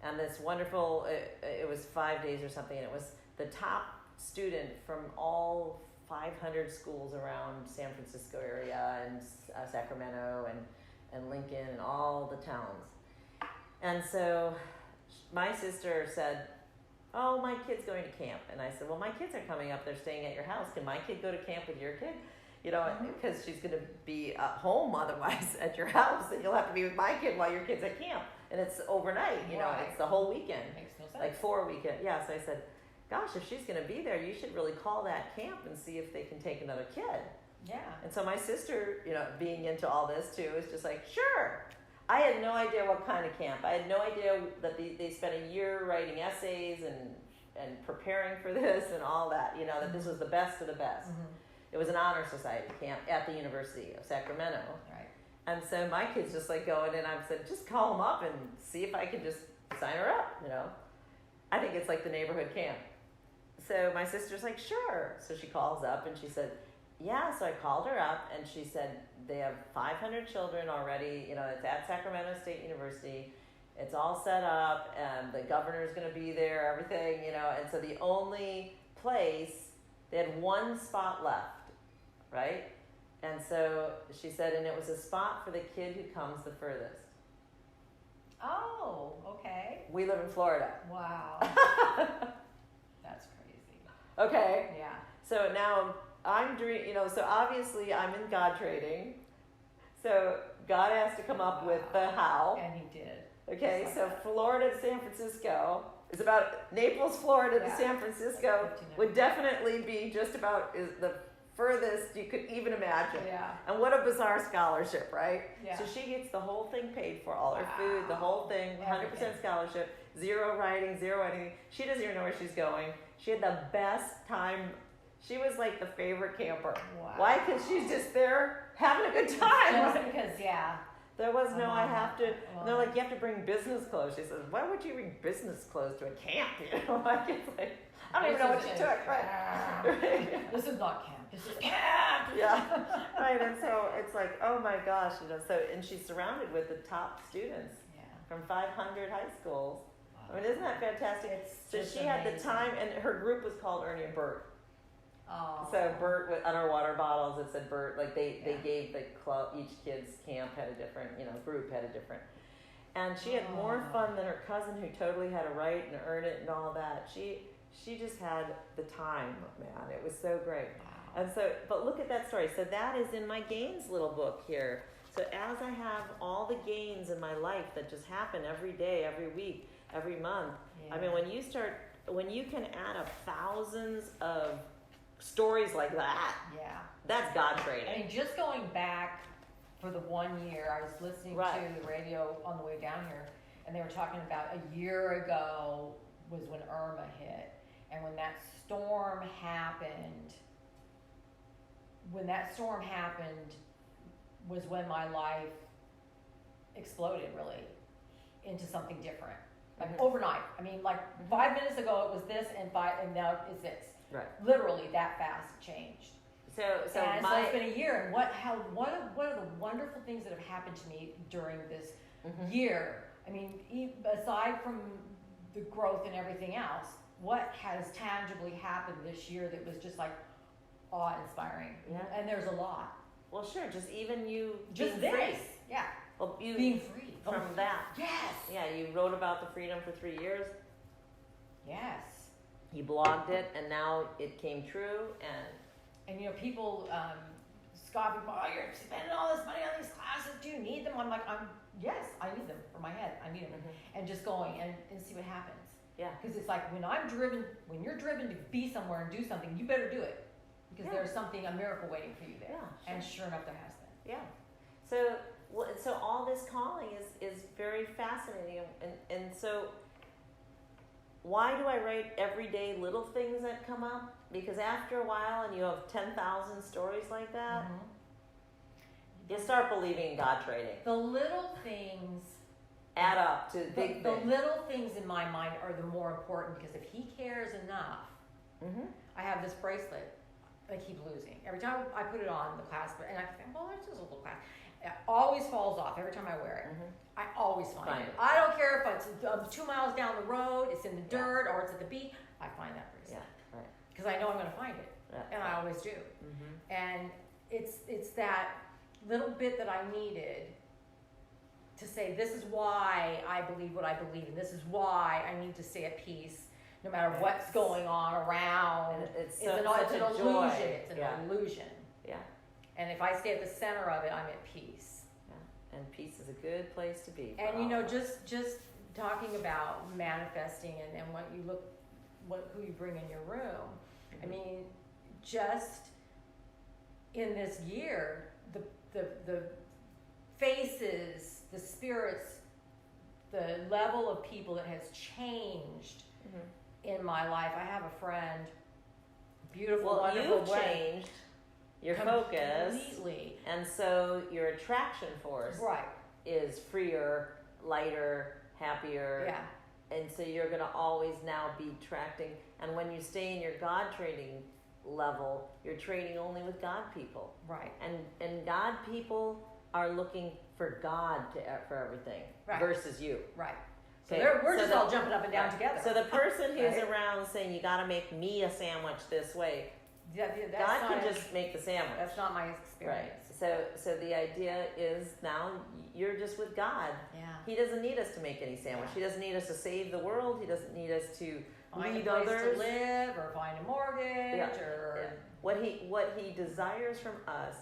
And this wonderful, it was 5 days or something, and it was the top student from all 500 schools around San Francisco area and Sacramento and Lincoln and all the towns. And so my sister said, oh, my kid's going to camp. And I said, well, my kids are coming up. They're staying at your house. Can my kid go to camp with your kid? Because she's going to be at home otherwise at your house. And you'll have to be with my kid while your kid's at camp. And it's overnight,
Right.
It's the whole weekend.
Makes no sense.
Like 4 weekends. Yeah, so I said, gosh, if she's going to be there, you should really call that camp and see if they can take another kid.
Yeah.
And so my sister, being into all this too, is just like, sure. I had no idea what kind of camp. I had no idea that they spent a year writing essays and preparing for this and all that, that this was the best of the best.
Mm-hmm.
It was an honor society camp at the University of Sacramento.
Right.
And so my kid's just like going, and I said, just call them up and see if I can just sign her up, I think it's like the neighborhood camp. So my sister's like, sure. So she calls up and she said, yeah. So I called her up and she said, they have 500 children already. It's at Sacramento State University. It's all set up and the governor's going to be there, everything, And so the only place, they had one spot left, right? And so she said, and it was a spot for the kid who comes the furthest.
Oh, okay.
We live in Florida.
Wow. That's crazy.
Okay.
Yeah.
So now I'm so obviously I'm in God trading. So God has to come up with the how.
And he did.
Okay,
Just
so
like that.
Florida to San Francisco is about Naples, Florida to San Francisco would definitely be just about is the furthest you could even imagine.
Yeah.
And what a bizarre scholarship, right?
Yeah.
So she gets the whole thing paid for, all her food, the whole thing, 100% scholarship, zero writing, zero anything. She doesn't even know where she's going. She had the best time. She was like the favorite camper.
Wow.
Why? Because she's just there having a good time.
Just because,
There was no, I have to,
Well,
and they're like, you have to bring business clothes. She says, why would you bring business clothes to a camp? Like, it's like, I don't even know what she took, right?
This is not camp. This is camp.
Yeah, right. And so it's like, oh my gosh, so, and she's surrounded with the top students from 500 high schools. I mean, isn't that fantastic? So she had the time, and her group was called Ernie and Bert.
Oh.
So Bert, on our water bottles, it said Bert. Like they gave the club, each kid's camp had a different, group had a different. And she had more fun than her cousin, who totally had to write and earn it and all that. She just had the time, man. It was so great.
Wow.
And so, but look at that story. So that is in my gains little book here. So as I have all the gains in my life that just happen every day, every week, every month.
Yeah.
I mean, when you can add up thousands of stories like that, that's God trading.
I mean, just going back for the 1 year, I was listening to the radio on the way down here, and they were talking about a year ago was when Irma hit, and when that storm happened was when my life exploded really into something different. Like overnight. I mean, like 5 minutes ago it was this, and now it's this.
Right.
Literally that fast changed.
So
so it's been a year, and what are the wonderful things that have happened to me during this year? I mean, aside from the growth and everything else, what has tangibly happened this year that was just like awe-inspiring?
Yeah.
And there's a lot.
Well, sure. Just even you
Just
being
this.
free.
Yeah.
Well, you
Being free.
from that.
Yes.
Yeah, you wrote about the freedom for 3 years.
Yes.
You blogged it, and now it came true.
And people scoffing, oh, you're spending all this money on these classes. Do you need them? I'm like, yes, I need them for my head. I need them. And just going and see what happens.
Yeah.
Because it's like when you're driven to be somewhere and do something, you better do it. Because there's a miracle waiting for you there.
Yeah, sure.
And sure enough, there has been.
Yeah. So well, so all this calling is very fascinating, and so why do I write everyday little things that come up? Because after a while, and you have 10,000 stories like that, you start believing in God trading.
The little things
add up to big
the
things.
little things in my mind are the more important, because if he cares enough, I have this bracelet I keep losing. Every time I put it on the clasp, and I think, well, it's just a little clasp. It always falls off every time I wear it. I always find it. I don't care if it's 2 miles down the road, it's in the dirt, or it's at the beach. I find that bracelet.
Yeah, right.
Because I know I'm going to find it, and I always do. And it's that little bit that I needed to say, this is why I believe what I believe, and this is why I need to stay at peace no matter what's going on around.
And it's
an illusion.
joy.
It's an illusion.
Yeah.
And if I stay at the center of it, I'm at peace.
Yeah. And peace is a good place to be.
And you know, just talking about manifesting and who you bring in your room. I mean, just in this year, the faces, the spirits, the level of people that has changed in my life. I have a friend, beautiful, wonderful.
You've changed your focus
completely,
and so your attraction force is freer, lighter, happier.
Yeah.
And so you're going to always now be attracting. And when you stay in your God trading level, you're trading only with God people.
Right.
And God people are looking for God for everything versus you.
Right.
Okay.
So we're just all jumping up and down together.
So the person who's around saying, you got to make me a sandwich this way, God can just make the sandwich.
That's not my experience.
Right. So the idea is now you're just with God.
Yeah.
He doesn't need us to make any sandwich. He doesn't need us to save the world. He doesn't need us to
find
lead
a place
others
to live or find a mortgage or
what he desires from us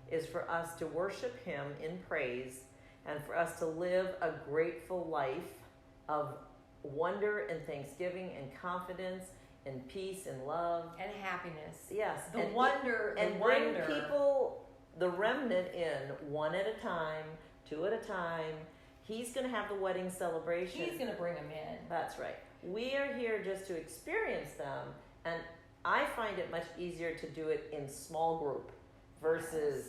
is for us to worship him in praise and for us to live a grateful life of wonder and thanksgiving and confidence and peace and love
and happiness.
Yes.
And wonder
and bring people, the remnant, in one at a time, two at a time. He's going to have the wedding celebration.
He's going to bring them in.
That's right. We are here just to experience them, and I find it much easier to do it in small group versus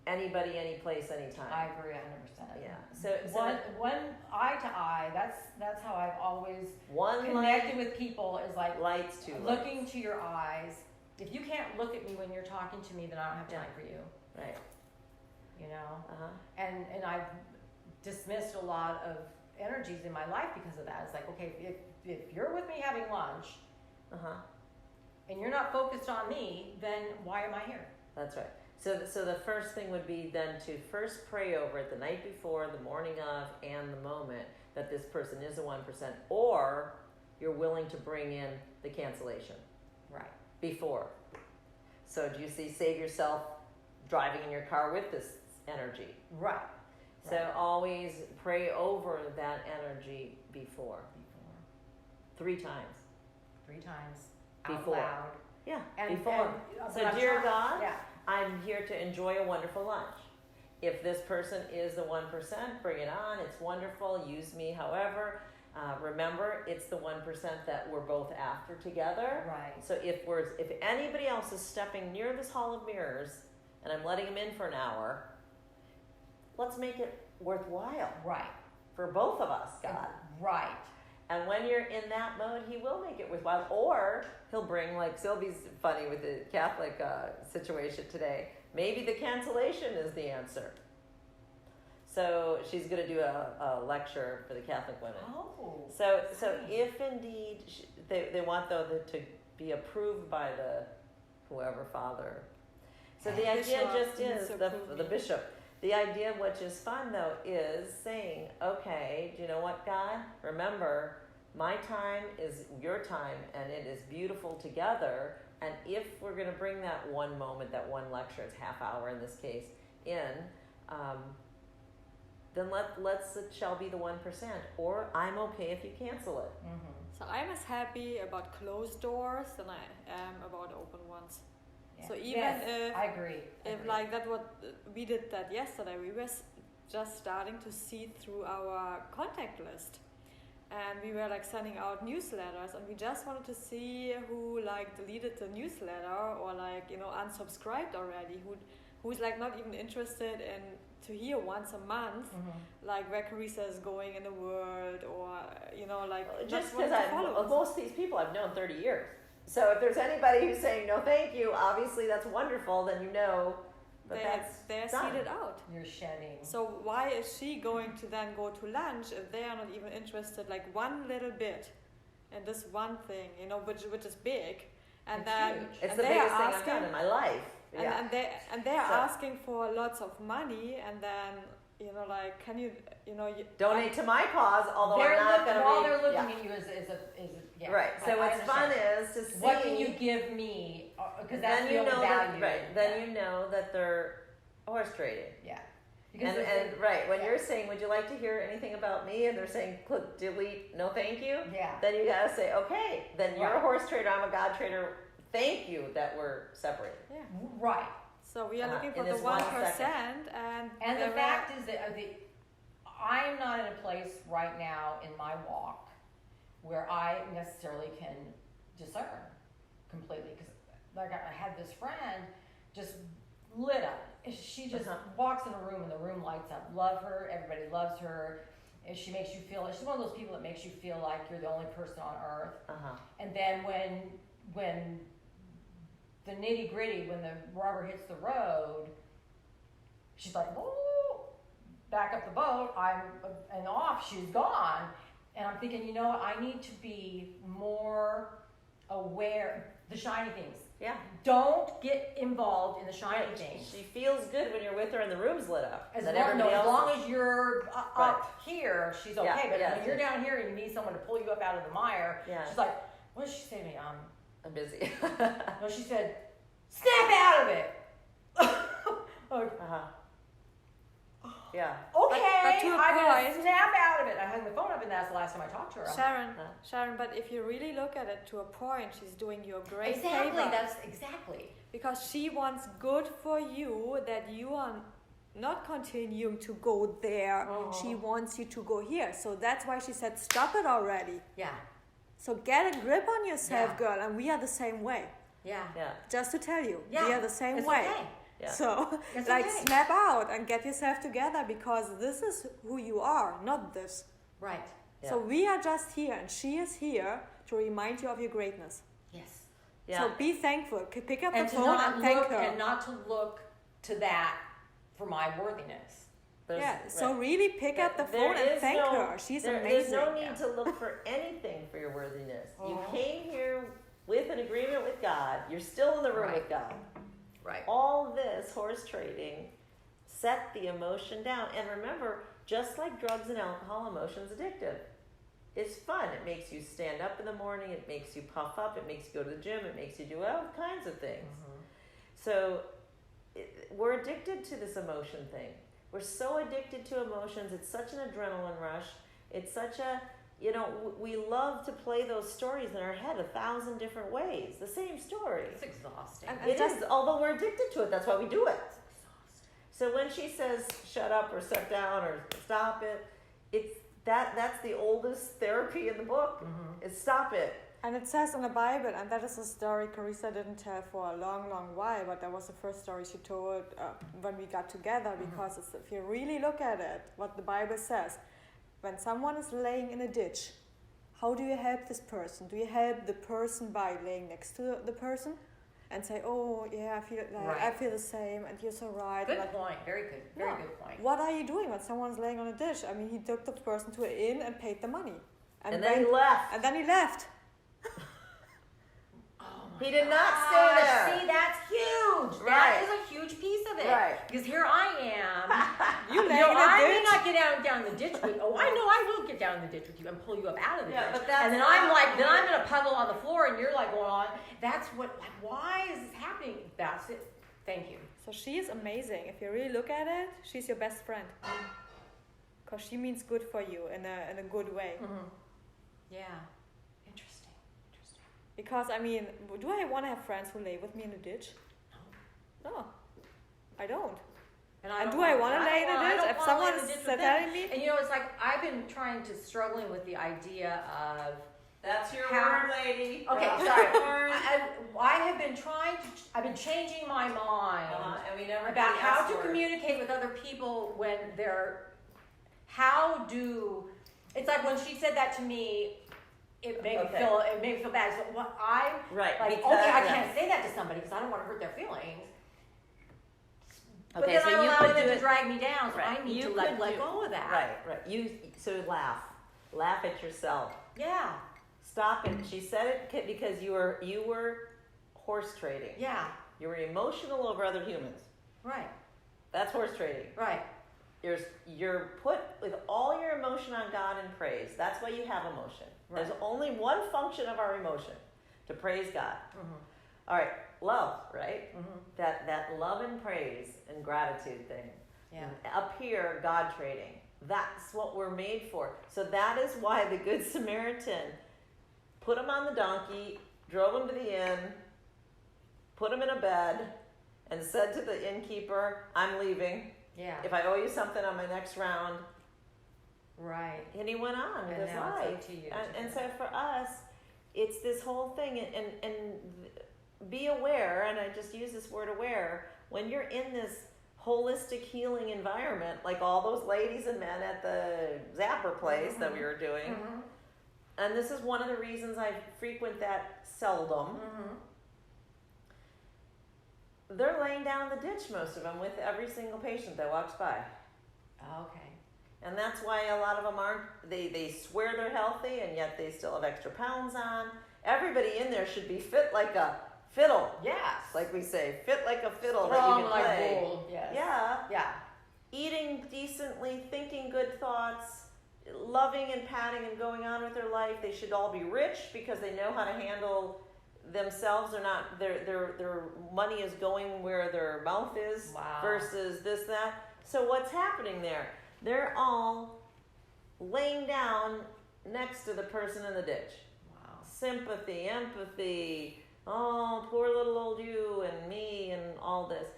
anybody, any place, anytime.
I agree 100%.
Yeah. So
one eye to eye. That's how I've always connected with people. Is like
lights to
looking to your eyes. If you can't look at me when you're talking to me, then I don't have time for you.
Right.
You know. And I've dismissed a lot of energies in my life because of that. It's like, okay, if you're with me having lunch, and you're not focused on me, then why am I here?
That's right. So the first thing would be then to first pray over it the night before, the morning of, and the moment that this person is a 1%, or you're willing to bring in the cancellation.
Right.
Before. So do you see, save yourself driving in your car with this energy.
Right.
So always pray over that energy before. 3 times.
3 times.
Before.
Out loud.
Yeah,
And,
before.
And,
so dear God,
yeah.
I'm here to enjoy a wonderful lunch. If this person is the 1%, bring it on. It's wonderful. Use me however. Remember, it's the 1% that we're both after together.
Right.
So if anybody else is stepping near this hall of mirrors and I'm letting them in for an hour, let's make it worthwhile.
Right.
For both of us, God.
Right.
And when you're in that mode, he will make it worthwhile. Or he'll bring, like Sylvie's funny with the Catholic situation today, maybe the cancellation is the answer. So she's going to do a lecture for the Catholic women.
Oh.
So if indeed they want though to be approved by the whoever father. So the idea just is the bishop. The idea, which is fun though, is saying, okay, do you know what, God? Remember, my time is your time, and it is beautiful together. And if we're going to bring that one moment, that one lecture, it's half hour in this case, then it shall be the 1%. Or I'm okay if you cancel it.
So I'm as happy about closed doors than I am about open ones.
Yeah.
So even if
I agree.
like that, what we did that yesterday, we were just starting to see through our contact list, and we were like sending out newsletters, and we just wanted to see who like deleted the newsletter or like unsubscribed already, who's like not even interested in to hear once a month like where Carisa is going in the world, or like
just because most of these people I've known 30 years. So if there's anybody who's saying no thank you, obviously that's wonderful, then they're
seeded out.
You're shedding.
So why is she going to then go to lunch if they are not even interested like one little bit in this one thing, which is big, and
it's
then
huge.
It's the biggest thing I've done in my life.
And they're asking for lots of money, and then like, can you
donate to my cause? Although
they're
I'm not going to.
All they're looking at you is
right. So what's fun is to see
what can you give me, because that's the only value.
Then you know that they're horse trading.
Yeah.
When you're saying, would you like to hear anything about me? And they're saying, click delete, no thank you.
Yeah.
Then you gotta say, okay, then you're a horse trader, I'm a God trader. Thank you that we're separated.
Yeah.
Right.
So we are looking for the 1%,
and the fact is that I am not in a place right now in my walk where I necessarily can discern completely, because like I had this friend just lit up. She just walks in a room and the room lights up. Love her. Everybody loves her. And she makes you feel like she's one of those people that makes you feel like you're the only person on earth. And then when the nitty gritty, when the rubber hits the road, she's like, "Whoa, back up the boat." And off she's gone. And I'm thinking, I need to be more aware. The shiny things.
Yeah.
Don't get involved in the shiny things.
She feels good when you're with her and the room's lit up.
As long as you're up here, she's okay. But when you're down here and you need someone to pull you up out of the mire, she's like, what did she say to me?
I'm busy.
No, she said, snap out of it.
Yeah.
Okay,
but to a
I'm going
point,
to snap out of it. I hung the phone up, and that's the last time I talked to her.
Sharon, but if you really look at it to a point, she's doing you a great
favor.
That's
exactly.
Because she wants good for you, that you are not continuing to go there. She wants you to go here. So that's why she said, stop it already.
Yeah.
So get a grip on yourself, girl, and we are the same way.
Yeah.
Just to tell you, we are the same way.
Okay.
Yeah.
So, snap out and get yourself together, because this is who you are, not this.
Right.
Yeah. So we are just here, and she is here to remind you of your greatness.
Yes.
Yeah. So be thankful. Pick up
and
the phone and thank her.
And not to look to that for my worthiness.
So really pick up the phone and thank her. She's amazing.
There's no need to look for anything for your worthiness. You came here with an agreement with God. You're still in the room with God.
Right.
All this horse trading set the emotion down. And remember, just like drugs and alcohol, emotion's addictive. It's fun. It makes you stand up in the morning. It makes you puff up. It makes you go to the gym. It makes you do all kinds of things. So we're addicted to this emotion thing. We're so addicted to emotions. It's such an adrenaline rush. It's such a, we love to play those stories in our head 1,000 different ways. The same story.
It's exhausting.
It is, although we're addicted to it. That's why we do it. It's exhausting. So when she says shut up or sit down or stop it, that's the oldest therapy in the book. Is stop it.
And it says in the Bible, and that is a story Carisa didn't tell for a long, long while, but that was the first story she told when we got together, because if you really look at it, what the Bible says, when someone is laying in a ditch, how do you help this person? Do you help the person by laying next to the person and say, oh, yeah, I feel the same, and you're so right.
Good point. Very good. Very good point.
What are you doing when someone's laying on a ditch? I mean, he took the person to an inn and paid the money.
And then he left.
And then he left.
He did not stay there.
See, that's huge. That is a huge piece of it.
Right.
Because here I am.
I
may not get down the ditch with you. Oh, I know I will get down in the ditch with you and pull you up out of the ditch.
But that's
and then I'm in a puddle on the floor, and you're like going on. That's why is this happening? That's it. Thank you.
So she is amazing. If you really look at it, she's your best friend. Because she means good for you in a good way.
Yeah. Interesting.
Because, I mean, do I want to have friends who lay with me in the ditch?
No.
No, I don't.
And
do I want to lay in a ditch? If someone's telling me,
and it's like I've been struggling with the idea of.
That's your word, lady.
Okay, sorry. I have been I've been changing my mind
and we never
about how to communicate with other people when it's like when she said that to me, it made me feel bad. So I'm like, okay, I can't say that to somebody because I don't want to hurt their feelings. But then I'm allowing them to drag me down, so I need to let go of that.
Right. So laugh at yourself.
Yeah.
Stop it. She said it because you were horse trading.
Yeah.
You were emotional over other humans.
Right.
That's horse trading.
Right.
You're put with all your emotion on God and praise. That's why you have emotion.
Right.
There's only one function of our emotion, to praise God.
Mm-hmm.
All right, love, right?
Mm-hmm.
That love and praise and gratitude thing.
Yeah.
Up here, God trading. That's what we're made for. So that is why the Good Samaritan put him on the donkey, drove him to the inn, put him in a bed, and said to the innkeeper, I'm leaving.
Yeah.
If I owe you something on my next round.
Right.
And he went on with his
now
life.
it's up to you
and so for us, it's this whole thing. And be aware, and I just use this word aware, when you're in this holistic healing environment, like all those ladies and men at the Zapper place that we were doing.
Mm-hmm.
And this is one of the reasons I frequent that seldom.
Mm-hmm.
They're laying down the ditch, most of them, with every single patient that walks by.
Okay.
And that's why a lot of them aren't, they swear they're healthy, and yet they still have extra pounds on. Everybody in there should be fit like a fiddle.
Yes.
Like we say, fit like a fiddle
Strong
that you can
like
play.
bull. Yes.
Yeah.
Yeah.
Eating decently, thinking good thoughts, loving and patting and going on with their life. They should all be rich because they know how to handle themselves. They're not, their money is going where their mouth is.
Wow.
Versus this, that. So what's happening there? They're all laying down next to the person in the ditch.
Wow.
Sympathy, empathy, oh, poor little old you and me and all this.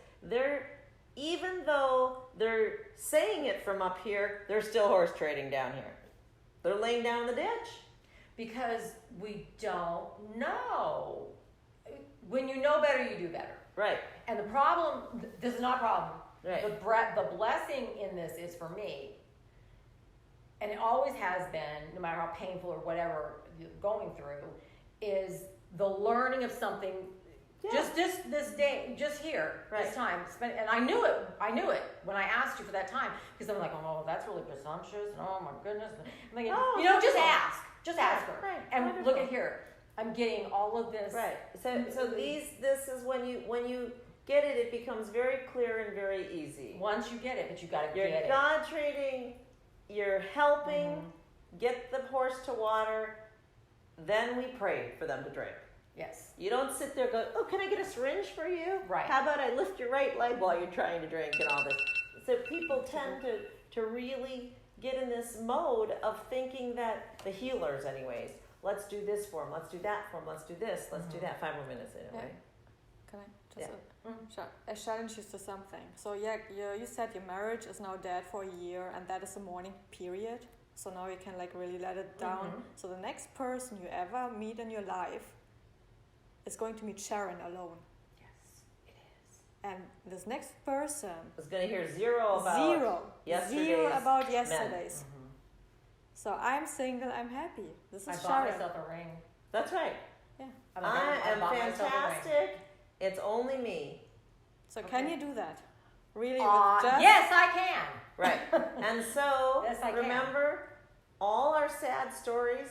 Even though they're saying it from up here, they're still horse trading down here. They're laying down in the ditch.
Because we don't know. When you know better, you do better.
Right.
And the problem, this is not a problem.
Right.
The blessing in this is for me, and it always has been, no matter how painful or whatever you're going through, is the learning of something. Yeah. Just this day, just here,
right.
This time spent, and I knew it when I asked you for that time, because I'm like, oh, that's really presumptuous, and oh my goodness, I'm like, just ask her,
right.
And
Wonderful.
Look at here, I'm getting all of this,
right. So this is when you get it, it becomes very clear and very easy.
Once you get it, but you got to get it.
You're God trading, you're helping, get the horse to water, then we pray for them to drink.
Yes.
You don't sit there and go, oh, can I get a syringe for you?
Right.
How about I lift your right leg while you're trying to drink and all this? So people tend to really get in this mode of thinking that, the healers anyways, let's do this for them, let's do that for them, let's do this, let's do that. 5 more minutes anyway.
Yeah. Can I just I challenge you to something. So you said your marriage is now dead for a year, and that is a mourning period. So now you can really let it down. So the next person you ever meet in your life is going to meet Sharon alone.
Yes, it is.
And this next person
is going to hear zero about yesterday's
men. So I'm single, I'm happy. This is
I
Sharon.
bought myself a ring.
That's right.
Yeah.
I am fantastic. It's only me.
So can you do that? Really?
Yes, I can.
Right. And so,
yes,
remember, all our sad stories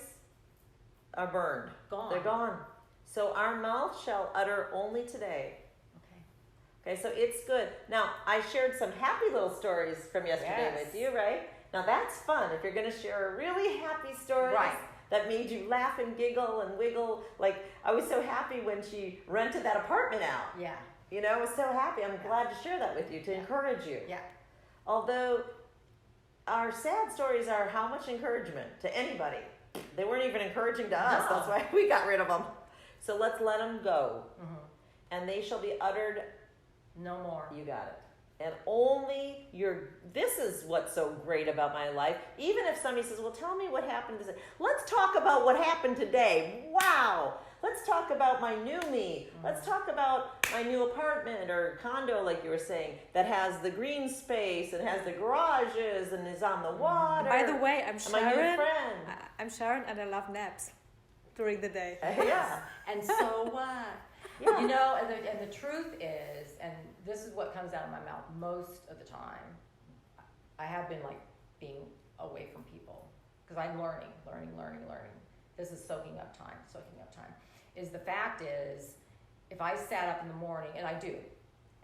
are burned.
Gone.
They're gone. So our mouth shall utter only today. Okay, so it's good. Now, I shared some happy little stories from yesterday with you, right? Now, that's fun. If you're going to share a really happy story that made you laugh and giggle and wiggle. Like, I was so happy when she rented that apartment out.
Yeah.
You know, I was so happy. I'm glad to share that with you, to encourage you.
Yeah.
Although our sad stories are how much encouragement to anybody. They weren't even encouraging to us.
No.
That's why we got rid of them. So let's let them go. And they shall be uttered
No more.
You got it. And only this is what's so great about my life. Even if somebody says, well, tell me what happened today. Let's talk about what happened today. Wow. Let's talk about my new me. Let's talk about my new apartment or condo, like you were saying, that has the green space and has the garages and is on the water.
By the way, I'm Sharon.
My new friend.
I'm Sharon, and I love naps during the day.
Yeah.
And so what?
Yeah.
You know, and the truth is, and this is what comes out of my mouth most of the time, I have been like being away from people because I'm learning. This is soaking up time. Is the fact is, if I sat up in the morning, and I do,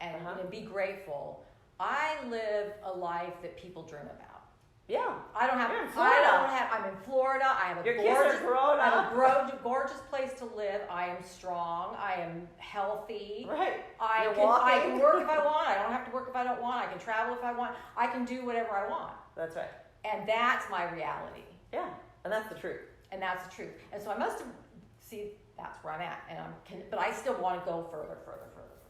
and be grateful, I live a life that people dream about.
Yeah.
I'm in Florida. I have
Your kids are grown up.
I have a gorgeous place to live. I am strong. I am healthy.
Right.
I can work if I want. I don't have to work if I don't want. I can travel if I want. I can do whatever I want.
That's right.
And that's my reality.
Yeah. And that's the truth.
And so I must have, that's where I'm at. But I still want to go further.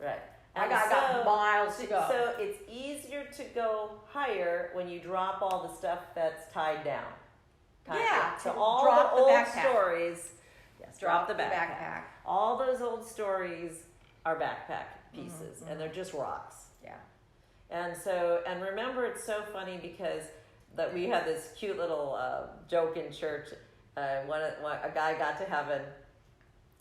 Right.
I got miles to go.
So it's easier to go higher when you drop all the stuff that's tied down. So all
drop
the
the
old
backpack.
Stories. Yes, drop the backpack.
backpack.
All those old stories are backpack pieces, and they're just rocks.
Yeah.
And remember, it's so funny because that we had this cute little joke in church. A guy got to heaven.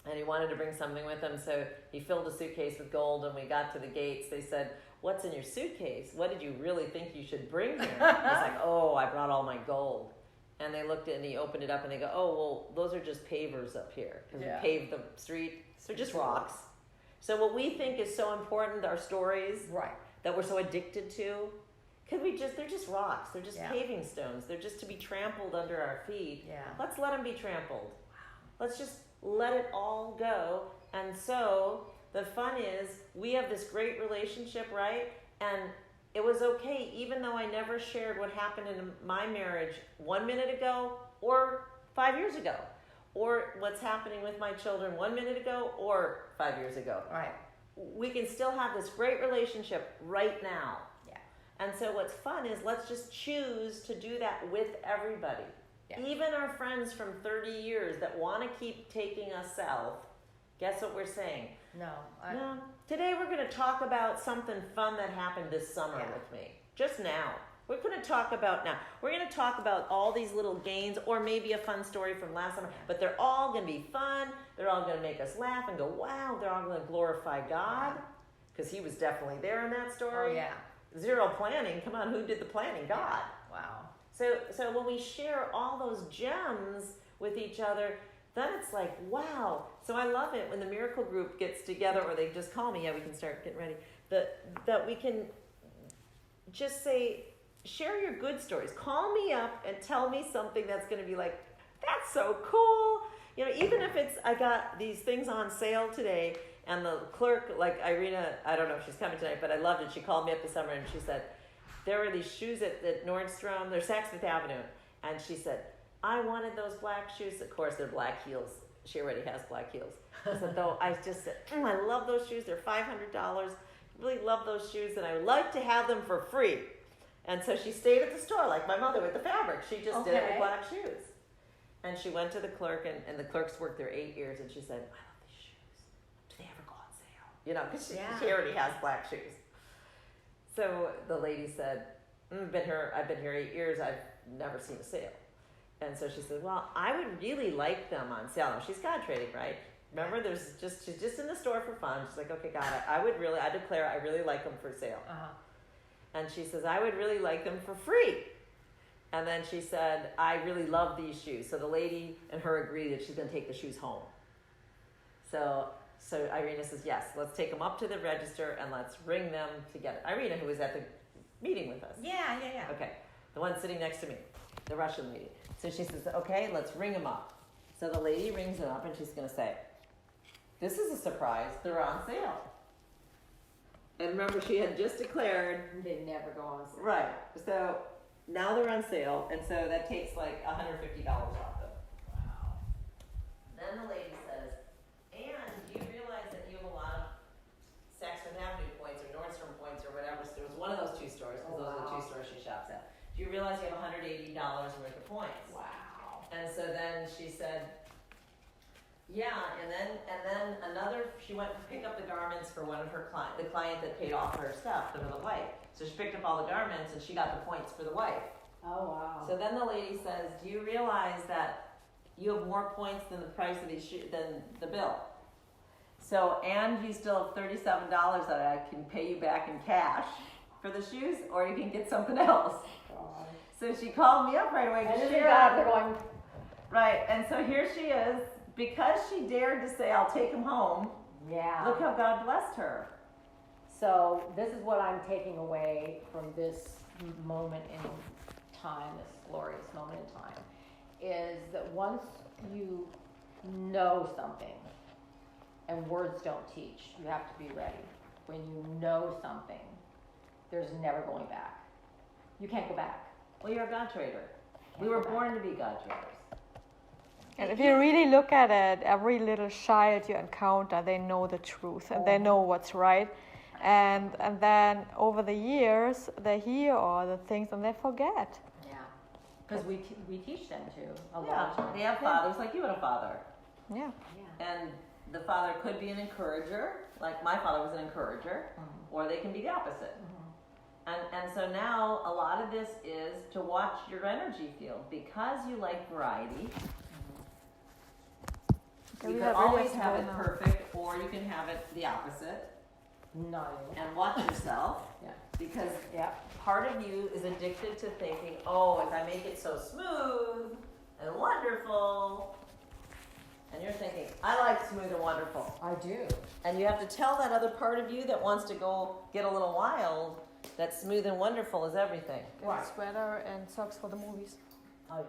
And he wanted to bring something with him, so he filled a suitcase with gold, and we got to the gates. They said, what's in your suitcase? What did you really think you should bring here? He's like, oh, I brought all my gold. And they looked at it, and he opened it up, and they go, oh, well, those are just pavers up here, because we paved the street. They're just rocks. So what we think is so important, our stories,
right,
that we're so addicted to, they're just rocks. They're just paving stones. They're just to be trampled under our feet.
Yeah.
Let's let them be trampled. Let's just let it all go. And so the fun is we have this great relationship, right? And it was okay, even though I never shared what happened in my marriage 1 minute ago or 5 years ago, or what's happening with my children 1 minute ago or 5 years ago.
Right.
We can still have this great relationship right now.
Yeah.
And so what's fun is let's just choose to do that with everybody. Yeah. Even our friends from 30 years that want to keep taking us south, guess what we're saying?
No.
Today we're going to talk about something fun that happened this summer with me. Just now. We're going to talk about now. We're going to talk about all these little gains or maybe a fun story from last summer, but they're all going to be fun. They're all going to make us laugh and go, wow. They're all going to glorify God because he was definitely there in that story.
Oh, yeah.
Zero planning. Come on, who did the planning? God.
Yeah. Wow.
So when we share all those gems with each other, then it's like, wow. So I love it when the Miraclegroup gets together, or they just call me, we can start getting ready, that we can just say, share your good stories. Call me up and tell me something that's going to be like, that's so cool. You know, even if it's, I got these things on sale today, and the clerk, like Irina, I don't know if she's coming tonight, but I loved it. She called me up this summer and she said, there were these shoes at Nordstrom, they're Saks Fifth Avenue. And she said, I wanted those black shoes. Of course, they're black heels. She already has black heels. I just said, I love those shoes. They're $500. Really love those shoes, and I would like to have them for free. And so she stayed at the store, like my mother with the fabric. She just did it with black shoes. And she went to the clerk, and the clerks worked there 8 years, and she said, I love these shoes. Do they ever go on sale? You know, because she already has black shoes. So the lady said, I've been here 8 years. I've never seen a sale. And so she said, well, I would really like them on sale. Now, she's God trading, right? Remember, she's just in the store for fun. She's like, okay, God, I declare I really like them for sale. And she says, I would really like them for free. And then she said, I really love these shoes. So the lady and her agreed that she's going to take the shoes home. So Irina says, yes, let's take them up to the register and let's ring them together. Irina, who was at the meeting with us.
Yeah.
Okay, the one sitting next to me, the Russian lady. So she says, okay, let's ring them up. So the lady rings them up and she's going to say, this is a surprise. They're on sale. And remember, she had just declared.
They never go on sale.
Right. So now they're on sale. And so that takes like $150 off them. Wow. Then the lady says, and do you realize that you have a lot of Saks Fifth Avenue points or Nordstrom Yeah, and then another, she went to pick up the garments for one of her the client that paid off her stuff for the wife. So she picked up all the garments and she got the points for the wife.
Oh, wow.
So then the lady says, do you realize that you have more points than the price of these shoes, than the bill? So, and you still have $37 that I can pay you back in cash for the shoes, or you can get something else.
God.
So she called me up right away to share.
They're going,
Right, and so here she is, because she dared to say, I'll take him home.
yeah.
Look how God blessed her.
So this is what I'm taking away from this moment in time, this glorious moment in time, is that once you know something, and words don't teach, you have to be ready. When you know something, there's never going back. You can't go back.
Well, you're a God trader. We were born to be God traders.
And if you really look at it, every little child you encounter, they know the truth and they know what's right. And then over the years, they hear all the things and they forget.
Yeah. Because we teach them to a lot
Yeah,
of times.
they have fathers like you had a father.
Yeah.
Yeah.
And the father could be an encourager, like my father was an encourager, or they can be the opposite. And so now a lot of this is to watch your energy field. Because you like variety, you can always have it perfect, or you can have it the opposite.
No.
And watch yourself.
Yeah.
Because part of you is addicted to thinking, oh, if I make it so smooth and wonderful, and you're thinking, I like smooth and wonderful.
I do.
And you have to tell that other part of you that wants to go get a little wild that smooth and wonderful is everything.
Right.
Sweater and socks for the movies.
Oh,